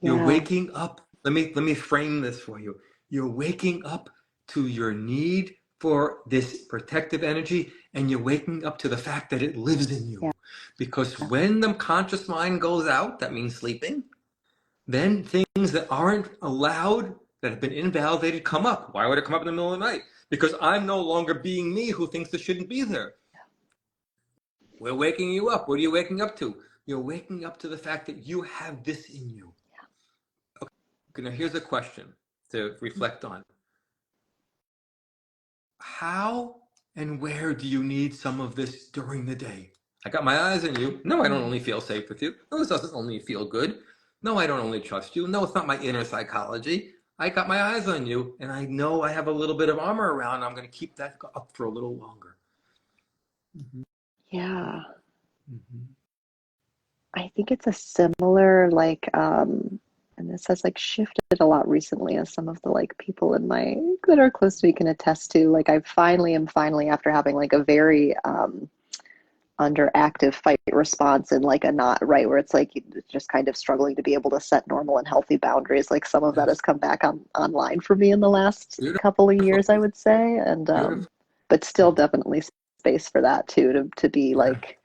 You're yeah, waking up. Let me frame this for you. You're waking up to your need for this protective energy, and you're waking up to the fact that it lives in yeah, you. Because when the conscious mind goes out, that means sleeping, then things that aren't allowed, that have been invalidated, come up. Why would it come up in the middle of the night? Because I'm no longer being me who thinks it shouldn't be there. We're waking you up. What are you waking up to? You're waking up to the fact that you have this in you. Okay, now here's a question to reflect on. How and where do you need some of this during the day? I got my eyes on you. No, I don't only feel safe with you. No, this doesn't only feel good. No, I don't only trust you. No, it's not my inner psychology. I got my eyes on you, and I know I have a little bit of armor around. I'm going to keep that up for a little longer. Mm-hmm. Yeah. Mm-hmm. I think it's a similar like and this has like shifted a lot recently as some of the like people in my that are close to me can attest to. Like I finally am finally after having like a very underactive fight response and like a not right where it's like just kind of struggling to be able to set normal and healthy boundaries. Like some of that Yes. has come back online for me in the last Beautiful. couple of years, I would say. And Beautiful. but still definitely space for that too to be Yeah. like,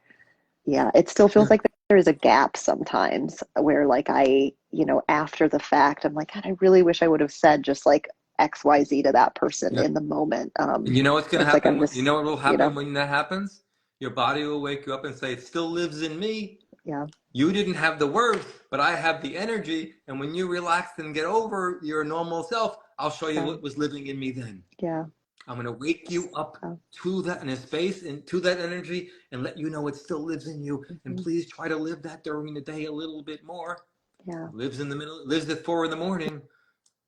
yeah, it still feels Yeah. like there is a gap sometimes where like I, you know, after the fact, I'm like, God, I really wish I would have said just like XYZ to that person Yeah. in the moment. And you know what's going to It's like I'm happen? You just, know what will you happen know, when that happens? Your body will wake you up and say, it still lives in me. yeah, You didn't have the words, but I have the energy. And when you relax and get over your normal self, I'll show you yeah, what was living in me then. yeah, I'm going to wake you up to that in a space and to that energy and let you know it still lives in you. And mm-hmm, please try to live that during the day a little bit more. yeah, Lives in the middle, lives at 4 in the morning.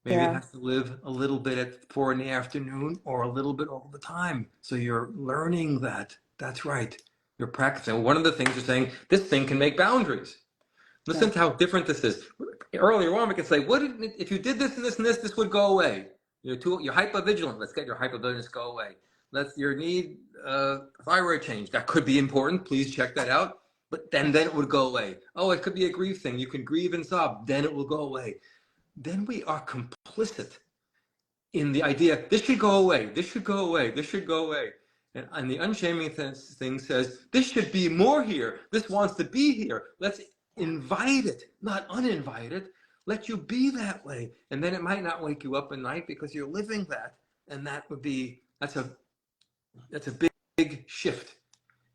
Maybe it yeah, has to live a little bit at 4 in the afternoon or a little bit all the time. So you're learning that. That's right. You're practicing. One of the things you're saying, this thing can make boundaries. yeah, Listen to how different this is. Earlier on, we could say, if you did this and this and this would go away. You're hypervigilant. Let's get your hypervigilance go away. You need thyroid change. That could be important. Please check that out. But then it would go away. Oh, it could be a grief thing. You can grieve and sob. Then it will go away. Then we are complicit in the idea, this should go away. This should go away. This should go away. And the unshaming thing says, this should be more here. This wants to be here. Let's invite it, not uninvite it. Let you be that way. And then it might not wake you up at night because you're living that. And that's a big shift.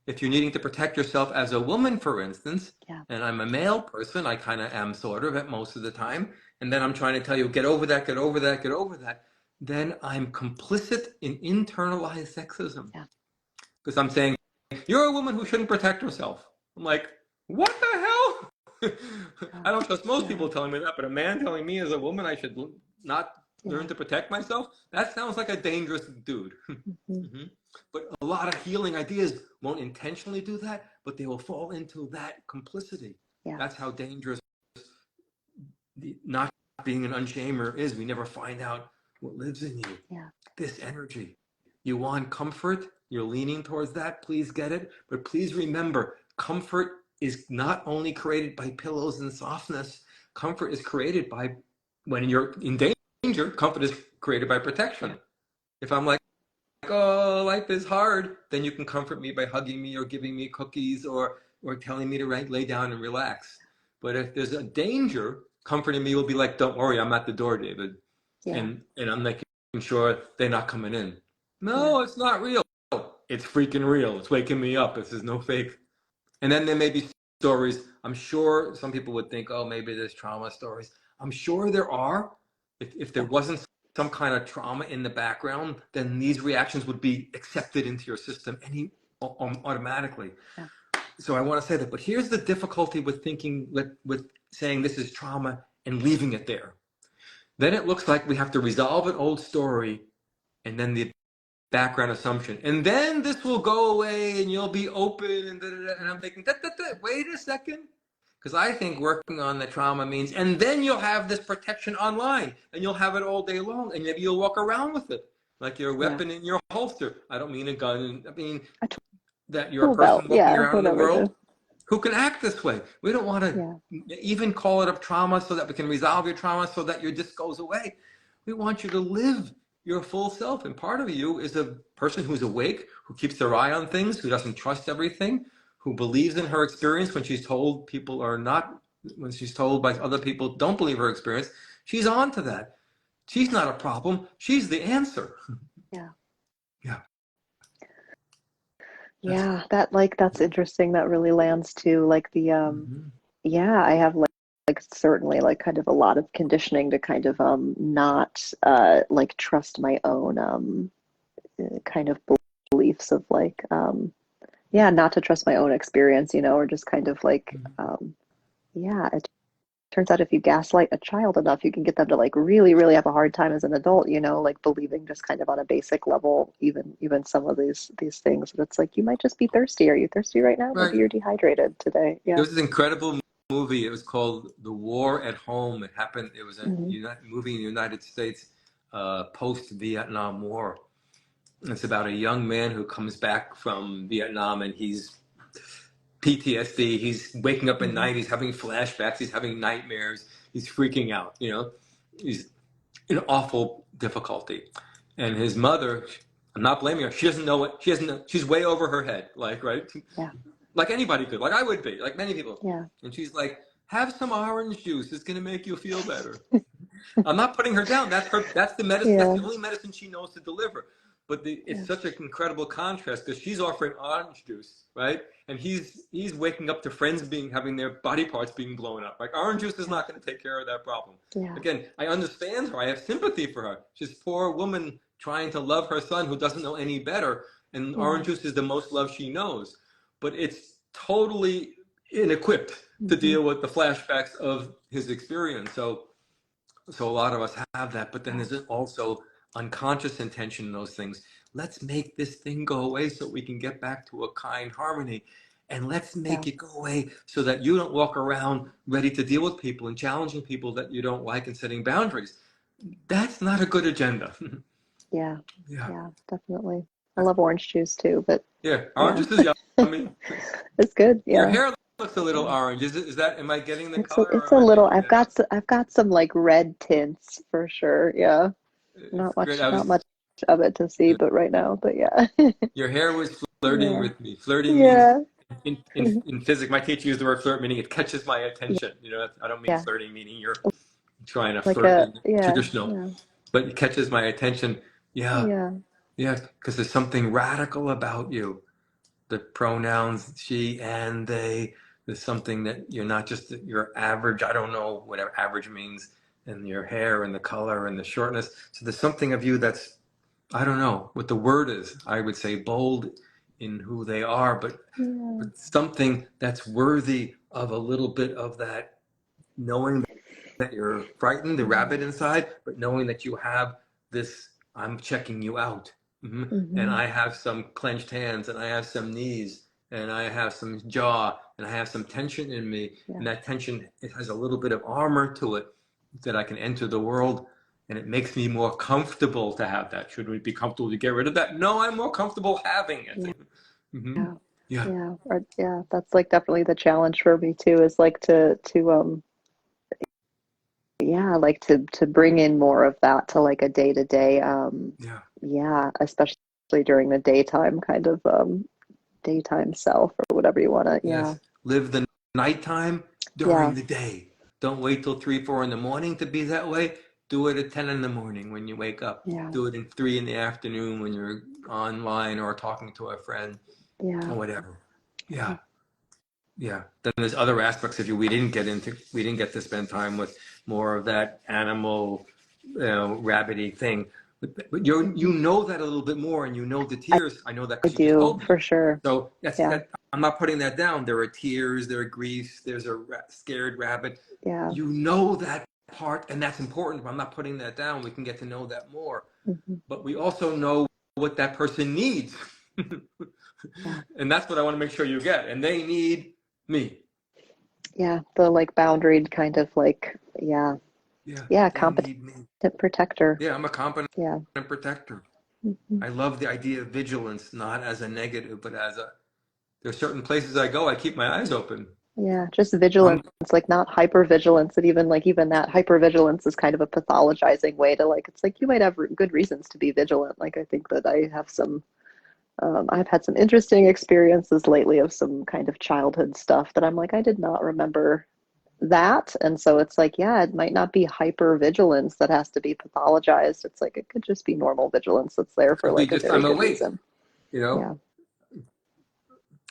If you're needing to protect yourself as a woman, for instance, yeah, and I'm a male person, I kind of am sort of at most of the time, and then I'm trying to tell you, get over that, get over that, get over that, then I'm complicit in internalized sexism. yeah, Because I'm saying, you're a woman who shouldn't protect herself. I'm like, what the hell? I don't trust most people telling me that, but a man telling me as a woman I should not learn to protect myself, that sounds like a dangerous dude. mm-hmm, Mm-hmm. But a lot of healing ideas won't intentionally do that, but they will fall into that complicity. yeah, That's how dangerous not being an unshamer is. We never find out what lives in you. yeah, This energy. You want comfort, you're leaning towards that, please get it. But please remember, comfort is not only created by pillows and softness. Comfort is created by, when you're in danger, comfort is created by protection. If I'm like, oh, life is hard, then you can comfort me by hugging me or giving me cookies or telling me to lay down and relax. But if there's a danger, comforting me will be like, don't worry, I'm at the door, David. yeah, And I'm making sure they're not coming in. yeah, No, it's not real. It's freaking real. It's waking me up. This is no fake. And then there may be stories. I'm sure some people would think, oh, maybe there's trauma stories. I'm sure there are. If there wasn't some kind of trauma in the background, then these reactions would be accepted into your system automatically. yeah, So I want to say that. But here's the difficulty with thinking, with saying this is trauma and leaving it there. Then it looks like we have to resolve an old story and then the background assumption. And then this will go away and you'll be open and And I'm thinking, wait a second. Because I think working on the trauma means, and then you'll have this protection online and you'll have it all day long and maybe you'll walk around with it like your yeah. weapon in your holster. I don't mean a gun. I mean A that you're a tool belt, person walking yeah, around in the whatever. world who can act this way. We don't want Yeah, to even call it a trauma so that we can resolve your trauma so that your disc goes away. We want you to live your full self. And part of you is a person who's awake, who keeps their eye on things, who doesn't trust everything, who believes in her experience when she's told people are not, when she's told by other people don't believe her experience. She's on to that. She's not a problem. She's the answer. yeah. Yeah. Yeah, that like that's interesting. That really lands to like the Mhm. yeah, I have like certainly like kind of a lot of conditioning to kind of not like trust my own kind of beliefs of like yeah, not to trust my own experience, you know, or just kind of like Mhm. yeah, it turns out if you gaslight a child enough, you can get them to like really, really have a hard time as an adult, you know, like believing just kind of on a basic level, even some of these things. But it's like you might just be thirsty. Are you thirsty right now? Maybe Right. you're dehydrated today. There Yeah. was this incredible movie. It was called The War at Home. It happened. It was a Hmm. movie in the United States post Vietnam War. It's about a young man who comes back from Vietnam and he's PTSD. He's waking up at Hmm. night. He's having flashbacks. He's having nightmares. He's freaking out. He's in awful difficulty. And his mother, I'm not blaming her. She doesn't know what she doesn't know. She's way over her head, like right, Yeah. like anybody could, like I would be, like many people. Yeah. And she's like, "Have some orange juice. It's gonna make you feel better." I'm not putting her down. That's her. That's the medicine. That's Yeah. the only medicine she knows to deliver. But it's Yeah. such an incredible contrast because she's offering orange juice, right? And he's waking up to friends having their body parts being blown up. Like orange juice is Yeah. not going to take care of that problem. Yeah. Again, I understand her. I have sympathy for her. She's a poor woman trying to love her son who doesn't know any better, and Yeah. orange juice is the most love she knows. But it's totally inequipped to Hmm. deal with the flashbacks of his experience. So a lot of us have that, but then Yeah. there's also unconscious intention in those things. Let's make this thing go away so we can get back to a kind harmony. And let's Yeah. make it go away so that you don't walk around ready to deal with people and challenging people that you don't like and setting boundaries. That's not a good agenda. Yeah. Yeah. Yeah. Definitely. I love orange juice too, but Yeah. yeah, Orange is yummy. it's good. Your Yeah. hair looks a little Yeah. orange. Is that, am I getting the It's a, color or it's am a I little. making that up? I've got some like red tints for sure. Yeah. It's great. Not much of it to see, but right now, but yeah. Your hair was flirting Yeah. with me. Flirting means Yeah. in physics, my teacher used the word flirt, meaning it catches my Yeah. attention. I don't mean Yeah. flirting, meaning you're trying to Like flirt a in yeah. traditional, Yeah. but it catches my attention. Yeah, Yeah. yeah, because there's something radical about you. The pronouns she and they. There's something that you're not just your average. I don't know whatever average means, and your hair and the color and the shortness. So there's something of you that's I don't know what the word is. I would say bold in who they are, Yeah. but something that's worthy of a little bit of that knowing that you're frightened, the rabbit inside, but knowing that you have this, I'm checking you out. And Mm-hmm. I have some clenched hands, and I have some knees, and I have some jaw, and I have some tension in me. Yeah. And that tension, it has a little bit of armor to it that I can enter the world. And it makes me more comfortable to have that. Should we be comfortable to get rid of that? No, I'm more comfortable having it. Yeah. hmm Yeah. Yeah. Yeah. Or, yeah. That's like definitely the challenge for me too, is like to yeah, like to bring in more of that to like a day to day Yeah. yeah, especially during the daytime kind of daytime self or whatever you want to yeah. Yes. Live the nighttime Yeah. during the day. Don't wait till 3, 4 in the morning to be that way. Do it at 10 in the morning when you wake up. Yeah. Do it in 3 in the afternoon when you're online or talking to a friend Yeah. or whatever. Yeah. Yeah. Yeah. Then there's other aspects of you we didn't get to spend time with more of that animal, rabbity thing. But you Hmm. know that a little bit more, and you know the I, tears. I know that I because you just do told me. for sure. So that's Yeah. that. I'm not putting that down. There are tears, there are griefs, there's a scared rabbit. Yeah. You know that part, and that's important. But I'm not putting that down. We can get to know that more. Hmm. But we also know what that person needs, Yeah. and that's what I want to make sure you get. And they need me. Yeah. The like boundaried kind of like yeah. Yeah, Yeah, they competent need me. protector. Yeah, I'm a competent Yeah. protector. Hmm. I love the idea of vigilance, not as a negative, but as a. There's certain places I go, I keep my eyes open. Yeah, just vigilance, I'm like not hypervigilance. And even like even that hypervigilance is kind of a pathologizing way to like it's like you might have good reasons to be vigilant. Like I think that I have some I've had some interesting experiences lately of some kind of childhood stuff that I'm like I did not remember that. And so it's like, yeah, it might not be hypervigilance that has to be pathologized. It's like it could just be normal vigilance that's there for could be like a just very I'm good awake, reason. you know. Yeah.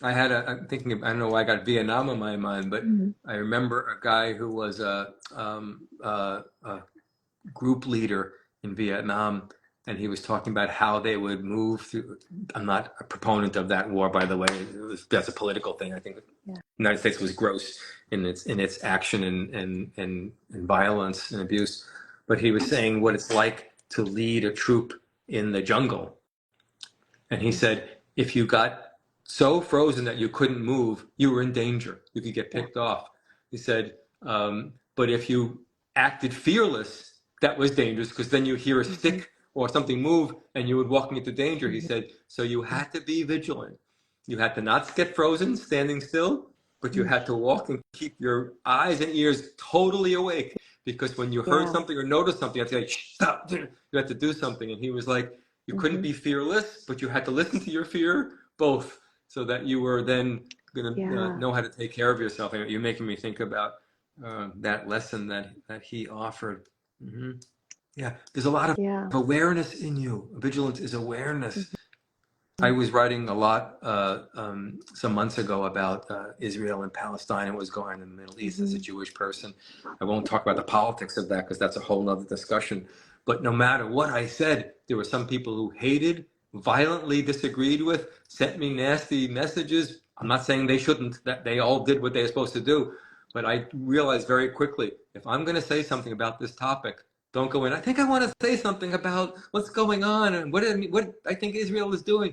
I'm thinking of, I don't know why I got Vietnam in my mind, but Mm-hmm. I remember a guy who was a group leader in Vietnam, and he was talking about how they would move through. I'm not a proponent of that war, by the way. That's a political thing. I think the Yeah. United States was gross in its action and violence and abuse. But he was saying what it's like to lead a troop in the jungle. And he said, if you got so frozen that you couldn't move, you were in danger. You could get Yeah. picked off. He said, but if you acted fearless, that was dangerous because then you hear a Mm-hmm. stick or something move and you would walk into danger. He Mm-hmm. said, so you Yeah. had to be vigilant. You had to not get frozen, standing still, but you had to walk and keep your eyes and ears totally awake because when you heard Yeah. something or noticed something, you had to say, shh, stop. You had to do something. And he was like, you couldn't Mm-hmm. be fearless, but you had to listen to your fear, both, so that you were then going to Yeah. know how to take care of yourself. And you're making me think about that lesson that he offered. Hmm. Yeah, there's a lot of Yeah. awareness in you. Vigilance is awareness. Mm-hmm. I was writing a lot some months ago about Israel and Palestine and what was going on in the Middle East as a Mm-hmm. Jewish person. I won't talk about the politics of that because that's a whole other discussion. But no matter what I said, there were some people who hated, violently disagreed with, sent me nasty messages. I'm not saying they shouldn't, that they all did what they were supposed to do. But I realized very quickly, if I'm going to say something about this topic, don't go in. I think I want to say something about what's going on and what I think Israel is doing.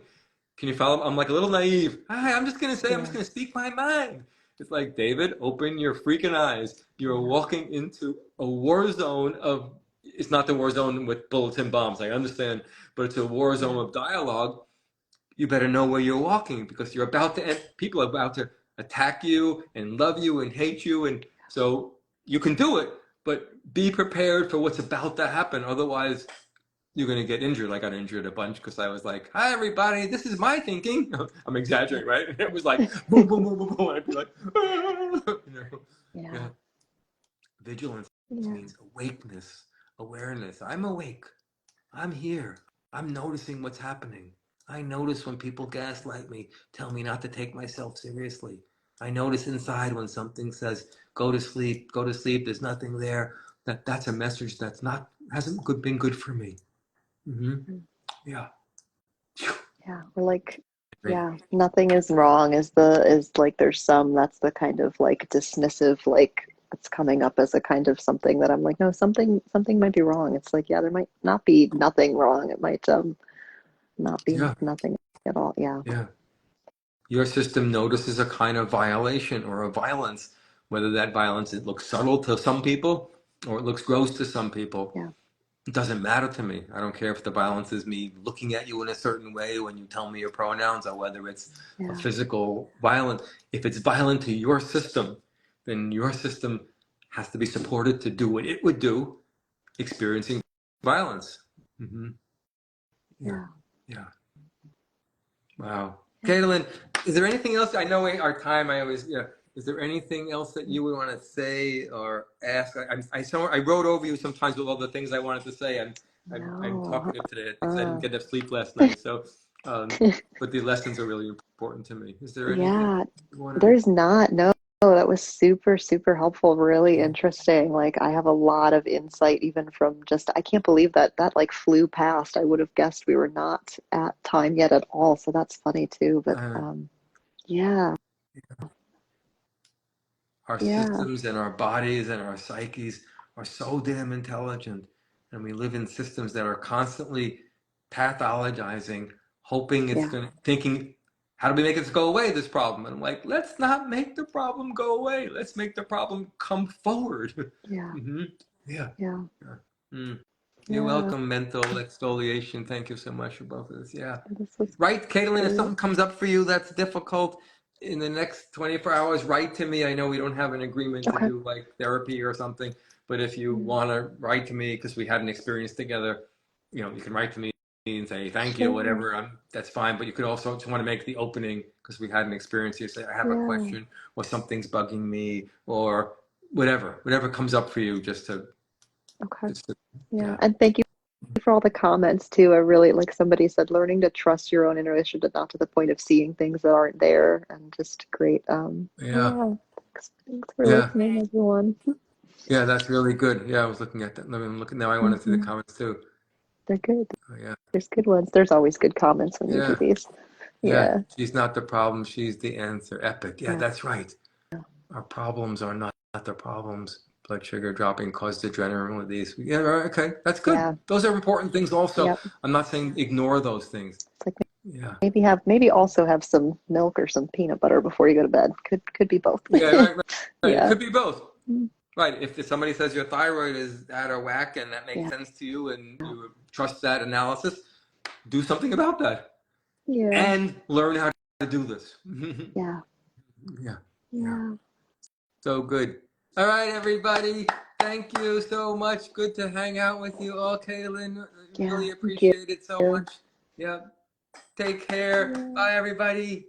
Can you follow? I'm like a little naive. Hi, I'm just going to say, I'm just Yeah. going to speak my mind. It's like, David, open your freaking eyes. You're Yeah. walking into a war zone of, it's not the war zone with bullets and bombs, I understand, but it's a war zone Yeah. of dialogue. You better know where you're walking because you're about to, people are about to attack you and love you and hate you. And so you can do it, but be prepared for what's about to happen. Otherwise, you're going to get injured. I got injured a bunch because I was like, hi, everybody, this is my thinking. I'm exaggerating, right? It was like, boom, boom, boom, boom, boom. I'd be like, ah! Yeah. Yeah. Vigilance Yeah. means awakeness, awareness. I'm awake. I'm here. I'm noticing what's happening. I notice when people gaslight me, tell me not to take myself seriously. I notice inside when something says, go to sleep, there's nothing there. That's a message that's not, hasn't been good for me. Mm-hmm. Mm. Yeah. Yeah. We're like, Great. yeah, nothing is wrong is like there's some that's the kind of like dismissive like it's coming up as a kind of something that I'm like, no, something might be wrong. It's like, yeah, there might not be nothing wrong. It might not be Yeah. nothing at all. Yeah. Yeah. Your system notices a kind of violation or a violence, whether that violence it looks subtle to some people or it looks gross to some people. Yeah. It doesn't matter to me. I don't care if the violence is me looking at you in a certain way when you tell me your pronouns or whether it's a Yeah. physical violence. If it's violent to your system, then your system has to be supported to do what it would do, experiencing violence. Mm-hmm. Yeah. Yeah. Yeah. Wow. Yeah. Caitlin, is there anything else? I know our time, I always, yeah. Is there anything else that you would want to say or ask? I wrote over you sometimes with all the things I wanted to say. I'm No. talkative today because I didn't Uh, get enough sleep last night. So, but the lessons are really important to me. Is there anything yeah. you want to? There's not. No. Oh, that was super, super helpful, really interesting. Like I have a lot of insight even from just I can't believe that like flew past. I would have guessed we were not at time yet at all. So that's funny too. But Uh, yeah, our yeah, systems and our bodies and our psyches are so damn intelligent, and we live in systems that are constantly pathologizing, hoping it's yeah, going to, thinking, how do we make it go away, this problem? And I'm like, let's not make the problem go away. Let's make the problem come forward. yeah, Hmm. Yeah. yeah, Yeah. Mm. You're yeah. welcome, mental exfoliation. Thank you so much for both of this. Yeah. This was Right, Caitlin, if great. something comes up for you that's difficult in the next 24 hours, write to me. I know we don't have an agreement to Okay. do like therapy or something, but if you Mm, want to write to me because we had an experience together, you can write to me and say thank you or sure. whatever. That's fine. But you could also just want to make the opening because we had an experience. You say, I have a Yeah. question or something's bugging me or whatever comes up for you Okay. just to Yeah. yeah. And thank you For all the comments too. I really like somebody said learning to trust your own intuition, but not to the point of seeing things that aren't there, and just great. Yeah. Yeah. Thanks for Yeah. listening, everyone. Yeah, that's really good. Yeah, I was looking at that. I'm looking now. I want to see the Hmm. comments too. They're good. Oh, yeah. There's good ones. There's always good comments when you do Yeah. these. Yeah. Yeah. She's not the problem. She's the answer. Epic. Yeah, Yeah. that's right. Our problems are not the problems. Blood sugar dropping caused adrenaline release. Yeah, right, okay, that's good. Yeah. Those are important things also. Yep. I'm not saying ignore those things. It's like Yeah. maybe also have some milk or some peanut butter before you go to bed. Could be both. Yeah, right. It Yeah. could be both. Right. If somebody says your thyroid is out of whack and that makes Yeah. sense to you and you trust that analysis, do something about that Yeah. and learn how to do this. Yeah. Yeah. Yeah. Yeah. So good. All right, everybody. Thank you so much. Good to hang out with you all, Kaylin. Yeah. Really Thank you. appreciate it so much. Yeah. Take care. Yeah. Bye, everybody.